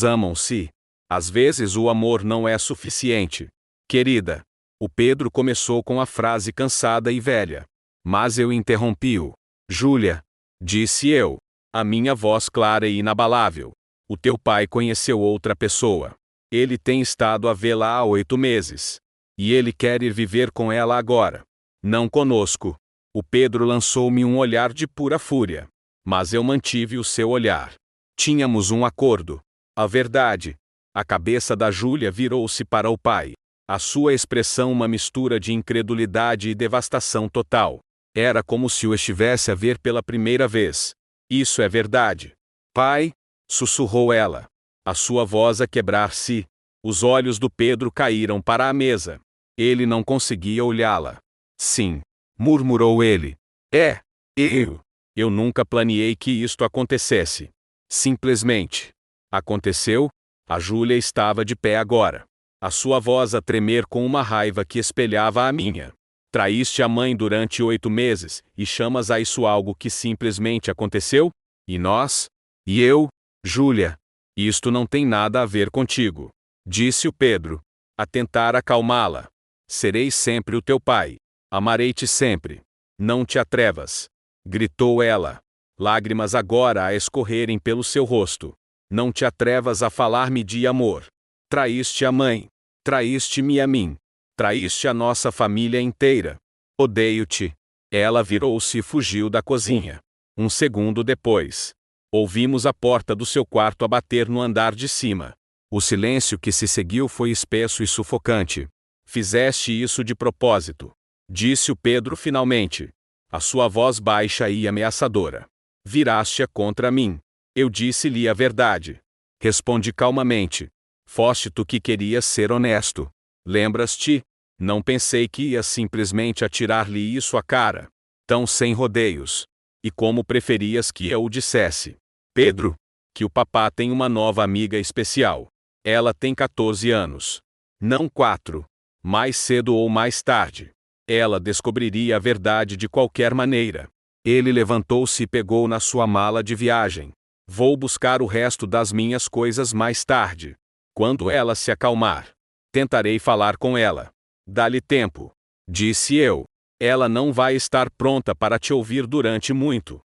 amam-se. Às vezes o amor não é suficiente. Querida. O Pedro começou com a frase cansada e velha. Mas eu interrompi-o. Júlia, disse eu, a minha voz clara e inabalável. O teu pai conheceu outra pessoa. Ele tem estado a vê-la há 8 meses. E ele quer ir viver com ela agora. Não conosco. O Pedro lançou-me um olhar de pura fúria. Mas eu mantive o seu olhar. Tínhamos um acordo. A verdade. A cabeça da Júlia virou-se para o pai. A sua expressão uma mistura de incredulidade e devastação total. Era como se o estivesse a ver pela primeira vez. Isso é verdade. Pai, sussurrou ela. A sua voz a quebrar-se. Os olhos do Pedro caíram para a mesa. Ele não conseguia olhá-la. Sim, murmurou ele. Eu nunca planeei que isto acontecesse. Simplesmente aconteceu. A Júlia estava de pé agora, a sua voz a tremer com uma raiva que espelhava a minha. Traíste a mãe durante 8 meses, e chamas a isso algo que simplesmente aconteceu? E nós? E eu? Júlia, isto não tem nada a ver contigo, disse o Pedro, a tentar acalmá-la. Serei sempre o teu pai. Amarei-te sempre. Não te atrevas, gritou ela, lágrimas agora a escorrerem pelo seu rosto. Não te atrevas a falar-me de amor. Traíste a mãe. Traíste-me a mim. Traíste a nossa família inteira. Odeio-te. Ela virou-se e fugiu da cozinha. Um segundo depois, ouvimos a porta do seu quarto a bater no andar de cima. O silêncio que se seguiu foi espesso e sufocante. Fizeste isso de propósito, disse o Pedro finalmente, a sua voz baixa e ameaçadora. Viraste-a contra mim. Eu disse-lhe a verdade. Respondi calmamente. Foste tu que querias ser honesto. Lembras-te? Não pensei que ias simplesmente atirar-lhe isso à cara. Tão sem rodeios. E como preferias que eu o dissesse? Pedro, que o papá tem uma nova amiga especial. Ela tem 14 anos. Não 4. Mais cedo ou mais tarde, ela descobriria a verdade de qualquer maneira. Ele levantou-se e pegou na sua mala de viagem. Vou buscar o resto das minhas coisas mais tarde, quando ela se acalmar. Tentarei falar com ela. Dá-lhe tempo. Disse eu. Ela não vai estar pronta para te ouvir durante muito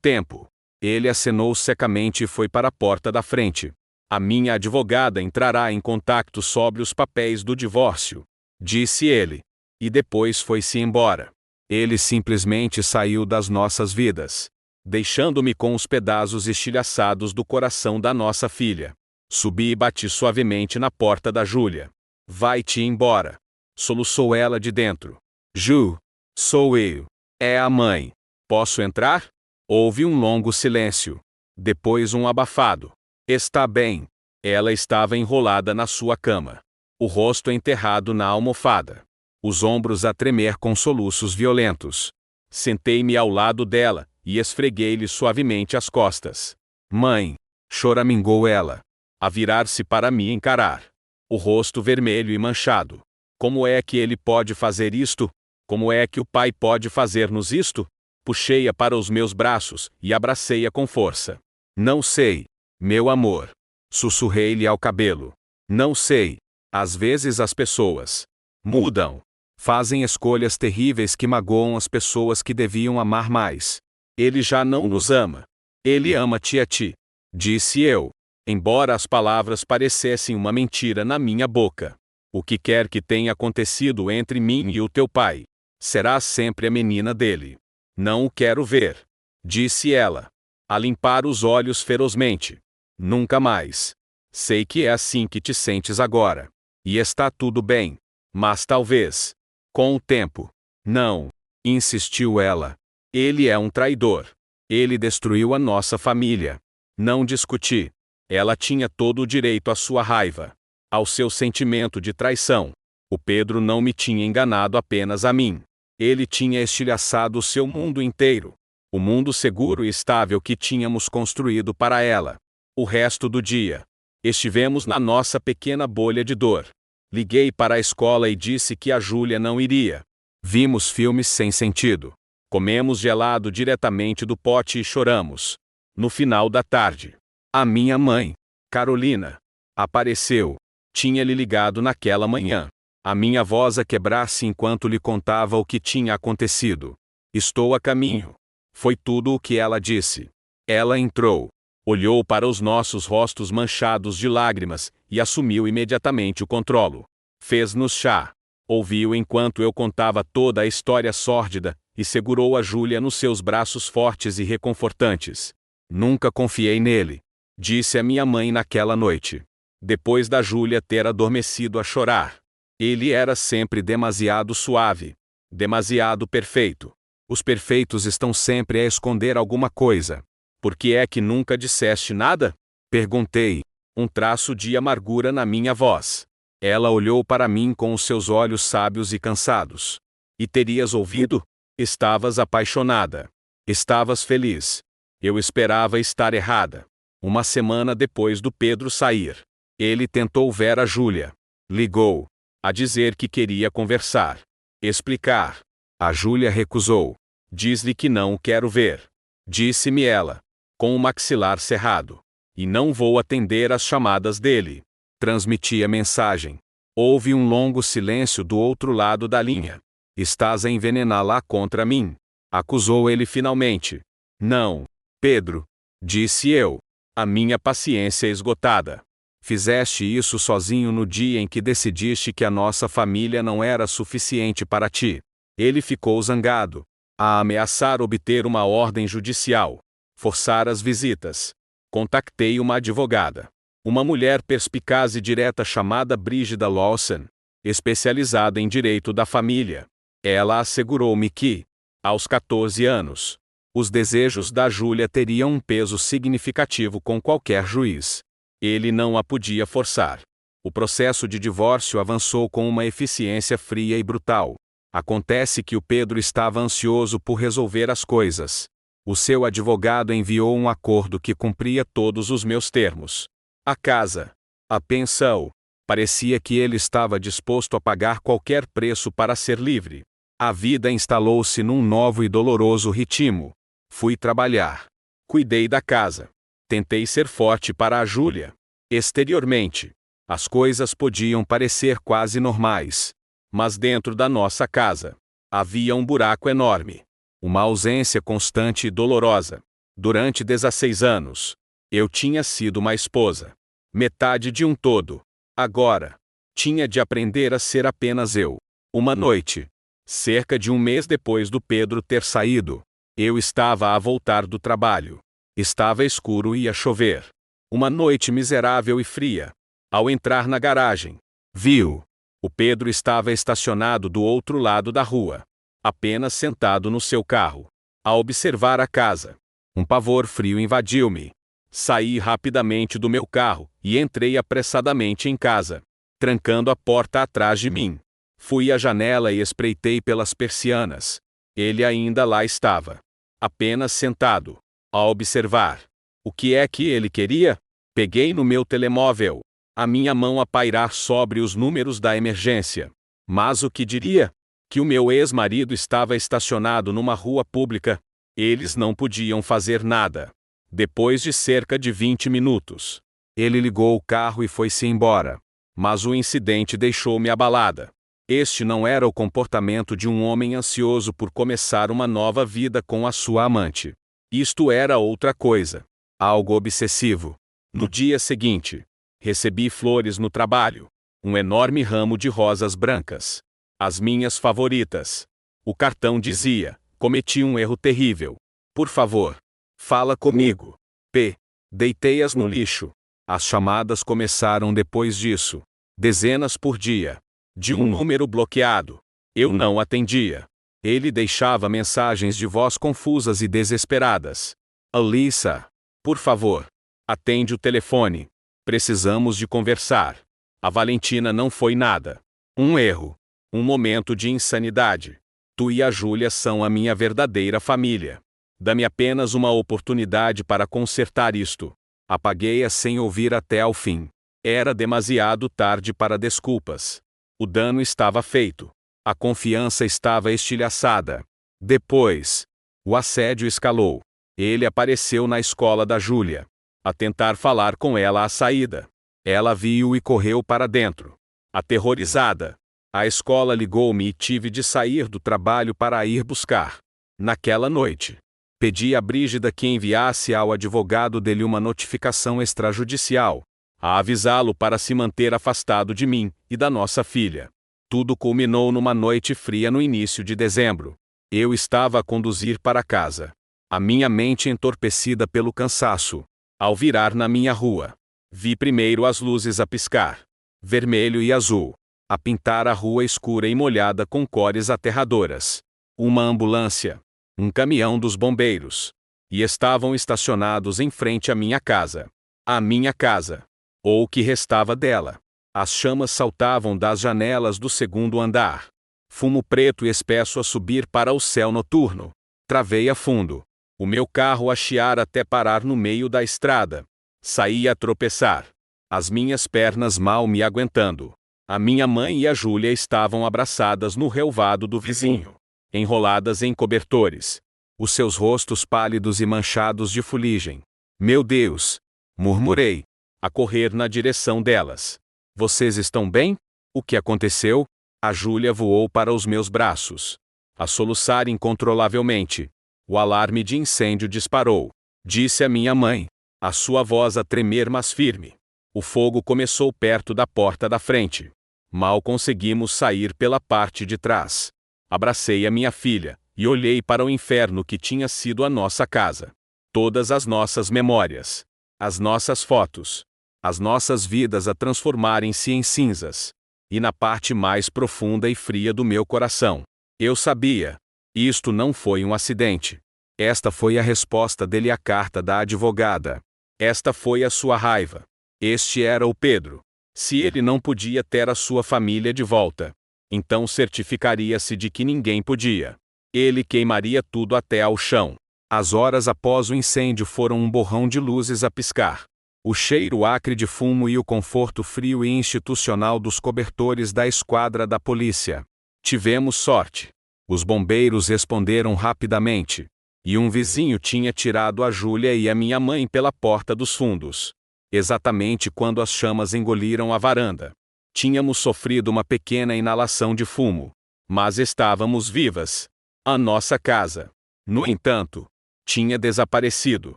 tempo. Ele acenou secamente e foi para a porta da frente. A minha advogada entrará em contato sobre os papéis do divórcio, disse ele. E depois foi-se embora. Ele simplesmente saiu das nossas vidas, deixando-me com os pedaços estilhaçados do coração da nossa filha. Subi e bati suavemente na porta da Júlia. Vai-te embora, soluçou ela de dentro. Ju, sou eu. É a mãe. Posso entrar? Houve um longo silêncio. Depois um abafado. Está bem. Ela estava enrolada na sua cama, o rosto enterrado na almofada, os ombros a tremer com soluços violentos. Sentei-me ao lado dela e esfreguei-lhe suavemente as costas. Mãe, choramingou ela, a virar-se para me encarar, o rosto vermelho e manchado. Como é que ele pode fazer isto? Como é que o pai pode fazer-nos isto? Puxei-a para os meus braços e abracei-a com força. Não sei, meu amor. Sussurrei-lhe ao cabelo. Não sei. Às vezes as pessoas mudam. Fazem escolhas terríveis que magoam as pessoas que deviam amar mais. Ele já não nos ama. Ele ama-te a ti. Disse eu, embora as palavras parecessem uma mentira na minha boca. O que quer que tenha acontecido entre mim e o teu pai, serás sempre a menina dele. Não o quero ver. Disse ela, a limpar os olhos ferozmente. Nunca mais. Sei que é assim que te sentes agora. E está tudo bem. Mas talvez, com o tempo. Não, insistiu ela. Ele é um traidor. Ele destruiu a nossa família. Não discuti. Ela tinha todo o direito à sua raiva, ao seu sentimento de traição. O Pedro não me tinha enganado apenas a mim. Ele tinha estilhaçado o seu mundo inteiro. O mundo seguro e estável que tínhamos construído para ela. O resto do dia, estivemos na nossa pequena bolha de dor. Liguei para a escola e disse que a Júlia não iria. Vimos filmes sem sentido. Comemos gelado diretamente do pote e choramos. No final da tarde, a minha mãe, Carolina, apareceu. Tinha-lhe ligado naquela manhã. A minha voz a quebrar-se enquanto lhe contava o que tinha acontecido. Estou a caminho. Foi tudo o que ela disse. Ela entrou. Olhou para os nossos rostos manchados de lágrimas e assumiu imediatamente o controle. Fez-nos chá. Ouviu enquanto eu contava toda a história sórdida e segurou a Júlia nos seus braços fortes e reconfortantes. Nunca confiei nele, disse a minha mãe naquela noite. Depois da Júlia ter adormecido a chorar. Ele era sempre demasiado suave, demasiado perfeito. Os perfeitos estão sempre a esconder alguma coisa. Por que é que nunca disseste nada? Perguntei, um traço de amargura na minha voz. Ela olhou para mim com os seus olhos sábios e cansados. E terias ouvido? Estavas apaixonada. Estavas feliz. Eu esperava estar errada. Uma semana depois do Pedro sair, ele tentou ver a Júlia. Ligou, a dizer que queria conversar. Explicar. A Júlia recusou. Diz-lhe que não o quero ver. Disse-me ela, com o maxilar cerrado. E não vou atender às chamadas dele. Transmiti a mensagem. Houve um longo silêncio do outro lado da linha. Estás a envenená-la contra mim? Acusou ele finalmente. Não, Pedro, disse eu, a minha paciência esgotada. Fizeste isso sozinho no dia em que decidiste que a nossa família não era suficiente para ti. Ele ficou zangado, a ameaçar obter uma ordem judicial, forçar as visitas. Contactei uma advogada, uma mulher perspicaz e direta chamada Brígida Lawson, especializada em direito da família. Ela assegurou-me que, aos 14 anos, os desejos da Júlia teriam um peso significativo com qualquer juiz. Ele não a podia forçar. O processo de divórcio avançou com uma eficiência fria e brutal. Acontece que o Pedro estava ansioso por resolver as coisas. O seu advogado enviou um acordo que cumpria todos os meus termos. A casa, a pensão. Parecia que ele estava disposto a pagar qualquer preço para ser livre. A vida instalou-se num novo e doloroso ritmo. Fui trabalhar. Cuidei da casa. Tentei ser forte para a Júlia. Exteriormente, As coisas podiam parecer quase normais. Mas dentro da nossa casa havia um buraco enorme. Uma ausência constante e dolorosa. Durante 16 anos, eu tinha sido uma esposa. Metade de um todo. Agora, tinha de aprender a ser apenas eu. Uma noite, cerca de um mês depois do Pedro ter saído, eu estava a voltar do trabalho. Estava escuro e ia chover. Uma noite miserável e fria. Ao entrar na garagem, viu. O Pedro estava estacionado do outro lado da rua, apenas sentado no seu carro, a observar a casa. Um pavor frio invadiu-me. Saí rapidamente do meu carro e entrei apressadamente em casa, trancando a porta atrás de mim. Fui à janela e espreitei pelas persianas. Ele ainda lá estava, apenas sentado, a observar. O que é que ele queria? Peguei no meu telemóvel, a minha mão a pairar sobre os números da emergência. Mas o que diria? Que o meu ex-marido estava estacionado numa rua pública. Eles não podiam fazer nada. Depois de cerca de 20 minutos, ele ligou o carro e foi-se embora. Mas o incidente deixou-me abalada. Este não era o comportamento de um homem ansioso por começar uma nova vida com a sua amante. Isto era outra coisa. Algo obsessivo. No dia seguinte, recebi flores no trabalho. Um enorme ramo de rosas brancas. As minhas favoritas. O cartão dizia: cometi um erro terrível. Por favor, fala comigo. P. Deitei-as no lixo. As chamadas começaram depois disso. Dezenas por dia. De um número bloqueado. Eu não atendia. Ele deixava mensagens de voz confusas e desesperadas. Alissa, por favor, atende o telefone. Precisamos de conversar. A Valentina não foi nada. Um erro. Um momento de insanidade. Tu e a Júlia são a minha verdadeira família. Dá-me apenas uma oportunidade para consertar isto. Apaguei-a sem ouvir até ao fim. Era demasiado tarde para desculpas. O dano estava feito. A confiança estava estilhaçada. Depois, o assédio escalou. Ele apareceu na escola da Júlia, a tentar falar com ela à saída. Ela viu e correu para dentro. Aterrorizada, a escola ligou-me e tive de sair do trabalho para ir buscar. Naquela noite, pedi a Brígida que enviasse ao advogado dele uma notificação extrajudicial, a avisá-lo para se manter afastado de mim e da nossa filha. Tudo culminou numa noite fria no início de dezembro. Eu estava a conduzir para casa, a minha mente entorpecida pelo cansaço. Ao virar na minha rua, vi primeiro as luzes a piscar, vermelho e azul, a pintar a rua escura e molhada com cores aterradoras. Uma ambulância, um caminhão dos bombeiros, e estavam estacionados em frente à minha casa. A minha casa, ou o que restava dela. As chamas saltavam das janelas do segundo andar. Fumo preto e espesso a subir para o céu noturno. Travei a fundo. O meu carro a chiar até parar no meio da estrada. Saí a tropeçar. As minhas pernas mal me aguentando. A minha mãe e a Júlia estavam abraçadas no relvado do vizinho, enroladas em cobertores. Os seus rostos pálidos e manchados de fuligem. Meu Deus! Murmurei, a correr na direção delas. Vocês estão bem? O que aconteceu? A Júlia voou para os meus braços, a soluçar incontrolavelmente. O alarme de incêndio disparou. Disse a minha mãe, a sua voz a tremer mas firme. O fogo começou perto da porta da frente. Mal conseguimos sair pela parte de trás. Abracei a minha filha e olhei para o inferno que tinha sido a nossa casa. Todas as nossas memórias, as nossas fotos, as nossas vidas a transformarem-se em cinzas. E na parte mais profunda e fria do meu coração, eu sabia. Isto não foi um acidente. Esta foi a resposta dele à carta da advogada. Esta foi a sua raiva. Este era o Pedro. Se ele não podia ter a sua família de volta, então certificaria-se de que ninguém podia. Ele queimaria tudo até ao chão. As horas após o incêndio foram um borrão de luzes a piscar. O cheiro acre de fumo e o conforto frio e institucional dos cobertores da esquadra da polícia. Tivemos sorte. Os bombeiros responderam rapidamente. E um vizinho tinha tirado a Júlia e a minha mãe pela porta dos fundos. exatamente quando as chamas engoliram a varanda. Tínhamos sofrido uma pequena inalação de fumo, mas estávamos vivas. A nossa casa, no entanto, tinha desaparecido.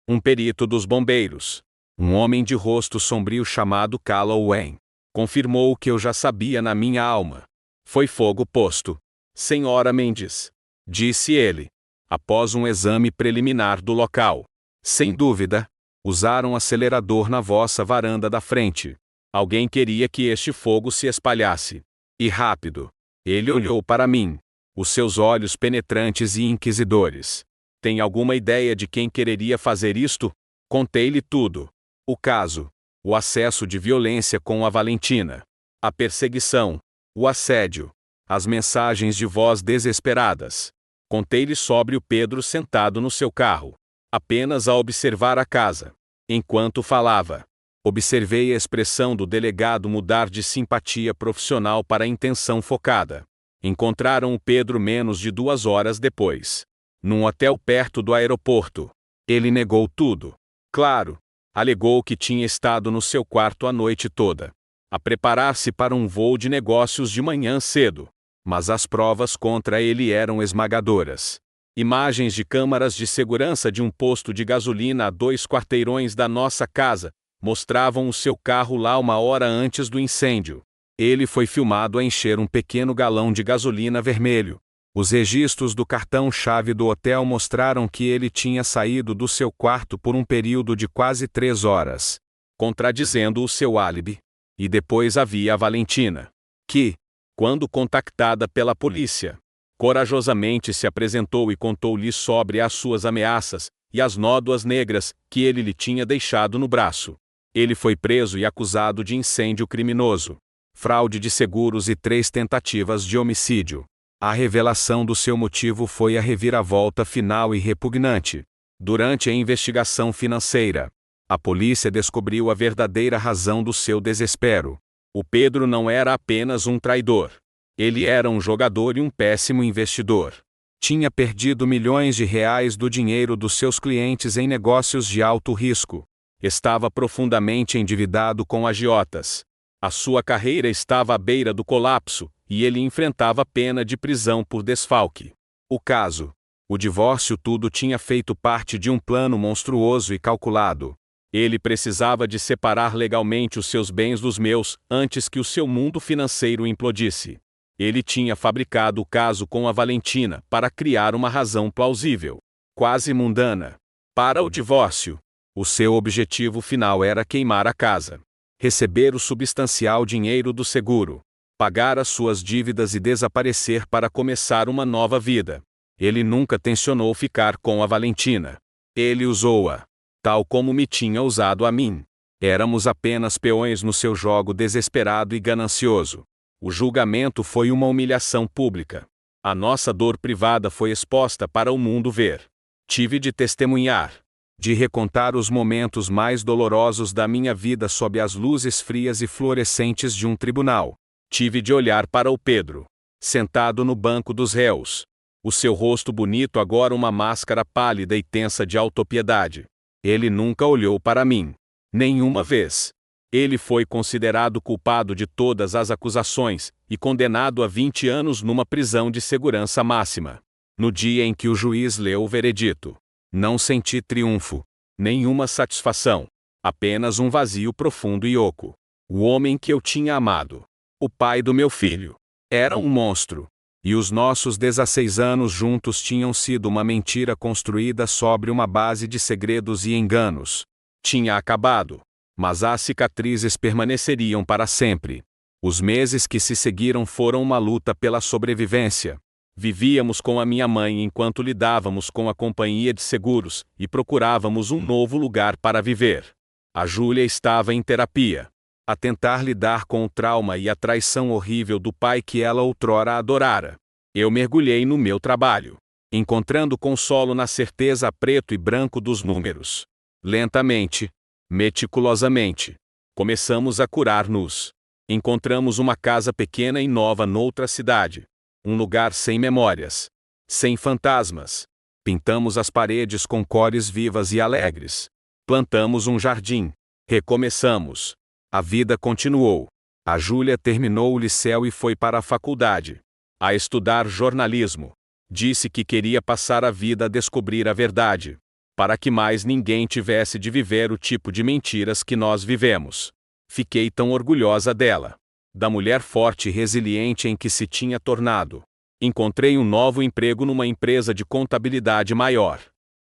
Um perito dos bombeiros, um homem de rosto sombrio chamado Calloway, confirmou o que eu já sabia na minha alma. Foi fogo posto. Senhora Mendes, disse ele, após um exame preliminar do local. Sem dúvida, usaram acelerador na vossa varanda da frente. Alguém queria que este fogo se espalhasse. E rápido. Ele olhou para mim, os seus olhos penetrantes e inquisidores. Tem alguma ideia de quem quereria fazer isto? Contei-lhe tudo. O caso, o acesso de violência com a Valentina, a perseguição, o assédio, as mensagens de voz desesperadas. Contei-lhe sobre o Pedro sentado no seu carro, apenas a observar a casa. Enquanto falava, observei a expressão do delegado mudar de simpatia profissional para intenção focada. Encontraram o Pedro menos de 2 horas depois, num hotel perto do aeroporto. Ele negou tudo. Claro, alegou que tinha estado no seu quarto a noite toda, a preparar-se para um voo de negócios de manhã cedo. Mas as provas contra ele eram esmagadoras. Imagens de câmaras de segurança de um posto de gasolina a 2 quarteirões da nossa casa mostravam o seu carro lá 1 hora antes do incêndio. Ele foi filmado a encher um pequeno galão de gasolina vermelho. Os registros do cartão-chave do hotel mostraram que ele tinha saído do seu quarto por um período de quase 3 horas, contradizendo o seu álibi. E depois havia a Valentina, que, quando contactada pela polícia, corajosamente se apresentou e contou-lhe sobre as suas ameaças e as nódoas negras que ele lhe tinha deixado no braço. Ele foi preso e acusado de incêndio criminoso, fraude de seguros e 3 tentativas de homicídio. A revelação do seu motivo foi a reviravolta final e repugnante. Durante a investigação financeira, a polícia descobriu a verdadeira razão do seu desespero. O Pedro não era apenas um traidor. Ele era um jogador e um péssimo investidor. Tinha perdido milhões de reais do dinheiro dos seus clientes em negócios de alto risco. Estava profundamente endividado com agiotas. A sua carreira estava à beira do colapso, e ele enfrentava pena de prisão por desfalque. O caso, o divórcio, tudo tinha feito parte de um plano monstruoso e calculado. Ele precisava de separar legalmente os seus bens dos meus, antes que o seu mundo financeiro implodisse. Ele tinha fabricado o caso com a Valentina para criar uma razão plausível, quase mundana, para o divórcio. O seu objetivo final era queimar a casa, receber o substancial dinheiro do seguro, pagar as suas dívidas e desaparecer para começar uma nova vida. Ele nunca tencionou ficar com a Valentina. Ele usou-a, tal como me tinha usado a mim. Éramos apenas peões no seu jogo desesperado e ganancioso. O julgamento foi uma humilhação pública. A nossa dor privada foi exposta para o mundo ver. Tive de testemunhar, de recontar os momentos mais dolorosos da minha vida sob as luzes frias e fluorescentes de um tribunal. Tive de olhar para o Pedro, sentado no banco dos réus. O seu rosto bonito agora uma máscara pálida e tensa de autopiedade. Ele nunca olhou para mim. Nenhuma vez. Ele foi considerado culpado de todas as acusações e condenado a 20 anos numa prisão de segurança máxima. No dia em que o juiz leu o veredito, não senti triunfo, nenhuma satisfação, apenas um vazio profundo e oco. O homem que eu tinha amado, o pai do meu filho, era um monstro. E os nossos 16 anos juntos tinham sido uma mentira construída sobre uma base de segredos e enganos. Tinha acabado, mas as cicatrizes permaneceriam para sempre. Os meses que se seguiram foram uma luta pela sobrevivência. Vivíamos com a minha mãe enquanto lidávamos com a companhia de seguros e procurávamos um novo lugar para viver. A Júlia estava em terapia, a tentar lidar com o trauma e a traição horrível do pai que ela outrora adorara. Eu mergulhei no meu trabalho, encontrando consolo na certeza a preto e branco dos números. Lentamente, meticulosamente, começamos a curar-nos. Encontramos uma casa pequena e nova noutra cidade. Um lugar sem memórias, sem fantasmas. Pintamos as paredes com cores vivas e alegres. Plantamos um jardim. Recomeçamos. A vida continuou. A Júlia terminou o liceu e foi para a faculdade. A estudar jornalismo. Disse que queria passar a vida a descobrir a verdade, para que mais ninguém tivesse de viver o tipo de mentiras que nós vivemos. Fiquei tão orgulhosa dela, da mulher forte e resiliente em que se tinha tornado. Encontrei um novo emprego numa empresa de contabilidade maior.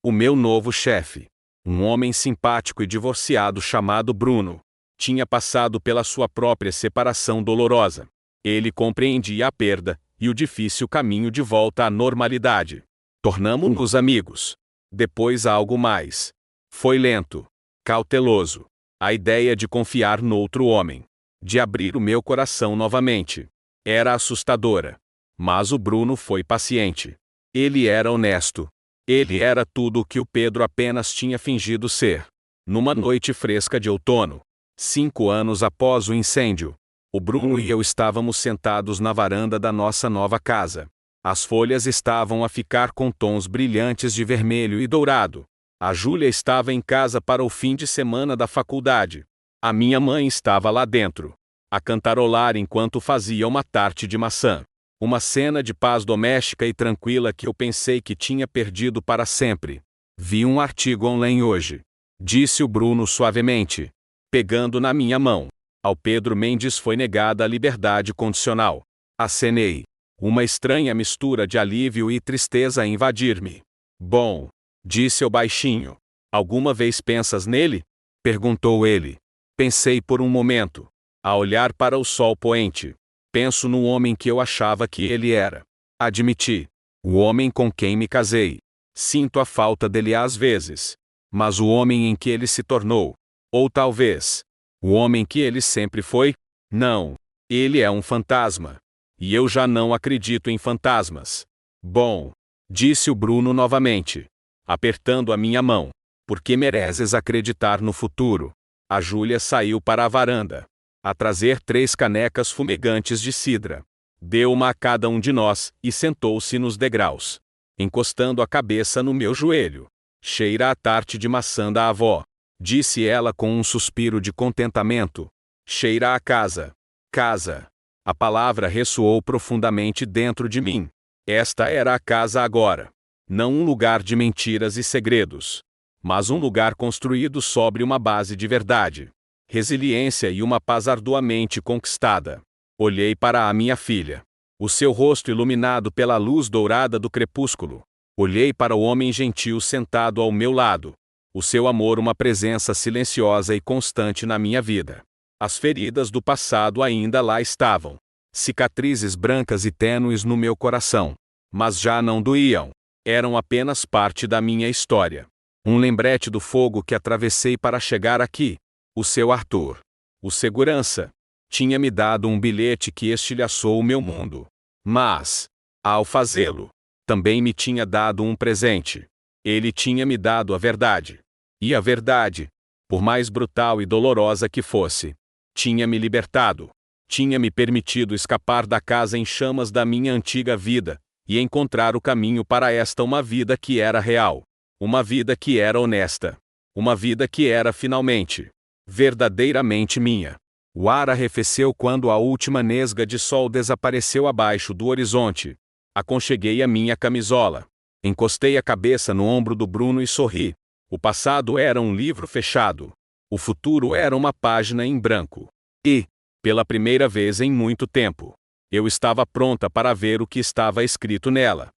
O meu novo chefe, um homem simpático e divorciado chamado Bruno, tinha passado pela sua própria separação dolorosa. Ele compreendia a perda e o difícil caminho de volta à normalidade. Tornamo-nos amigos. Depois algo mais. Foi lento, cauteloso. A ideia de confiar noutro homem, de abrir o meu coração novamente, era assustadora. Mas o Bruno foi paciente. Ele era honesto. Ele era tudo o que o Pedro apenas tinha fingido ser. Numa noite fresca de outono, 5 anos após o incêndio, o Bruno e eu estávamos sentados na varanda da nossa nova casa. As folhas estavam a ficar com tons brilhantes de vermelho e dourado. A Júlia estava em casa para o fim de semana da faculdade. A minha mãe estava lá dentro, a cantarolar enquanto fazia uma tarte de maçã. Uma cena de paz doméstica e tranquila que eu pensei que tinha perdido para sempre. Vi um artigo online hoje, disse o Bruno suavemente, pegando na minha mão. Ao Pedro Mendes foi negada a liberdade condicional. Acenei. Uma estranha mistura de alívio e tristeza a invadir-me. Bom, disse eu baixinho. Alguma vez pensas nele? Perguntou ele. Pensei por um momento. A olhar para o sol poente. Penso no homem que eu achava que ele era. Admiti. O homem com quem me casei. Sinto a falta dele às vezes. Mas o homem em que ele se tornou. Ou talvez, o homem que ele sempre foi? Não. Ele é um fantasma. E eu já não acredito em fantasmas. Bom, disse o Bruno novamente, apertando a minha mão. Porque mereces acreditar no futuro. A Júlia saiu para a varanda, a trazer 3 canecas fumegantes de cidra. Deu uma a cada um de nós e sentou-se nos degraus, encostando a cabeça no meu joelho. Cheira a tarte de maçã da avó, disse ela com um suspiro de contentamento. Cheira a casa. Casa. A palavra ressoou profundamente dentro de mim. Esta era a casa agora. Não um lugar de mentiras e segredos, mas um lugar construído sobre uma base de verdade, resiliência e uma paz arduamente conquistada. Olhei para a minha filha, o seu rosto iluminado pela luz dourada do crepúsculo. Olhei para o homem gentil sentado ao meu lado, o seu amor uma presença silenciosa e constante na minha vida. As feridas do passado ainda lá estavam, cicatrizes brancas e tênues no meu coração, mas já não doíam. Eram apenas parte da minha história. Um lembrete do fogo que atravessei para chegar aqui. O seu Arthur, o segurança, tinha me dado um bilhete que estilhaçou o meu mundo. Mas, ao fazê-lo, também me tinha dado um presente. Ele tinha me dado a verdade. E a verdade, por mais brutal e dolorosa que fosse, tinha me libertado. Tinha me permitido escapar da casa em chamas da minha antiga vida e encontrar o caminho para esta uma vida que era real. Uma vida que era honesta. Uma vida que era finalmente, verdadeiramente minha. O ar arrefeceu quando a última nesga de sol desapareceu abaixo do horizonte. Aconcheguei a minha camisola. Encostei a cabeça no ombro do Bruno e sorri. O passado era um livro fechado. O futuro era uma página em branco. E, pela primeira vez em muito tempo, eu estava pronta para ver o que estava escrito nela.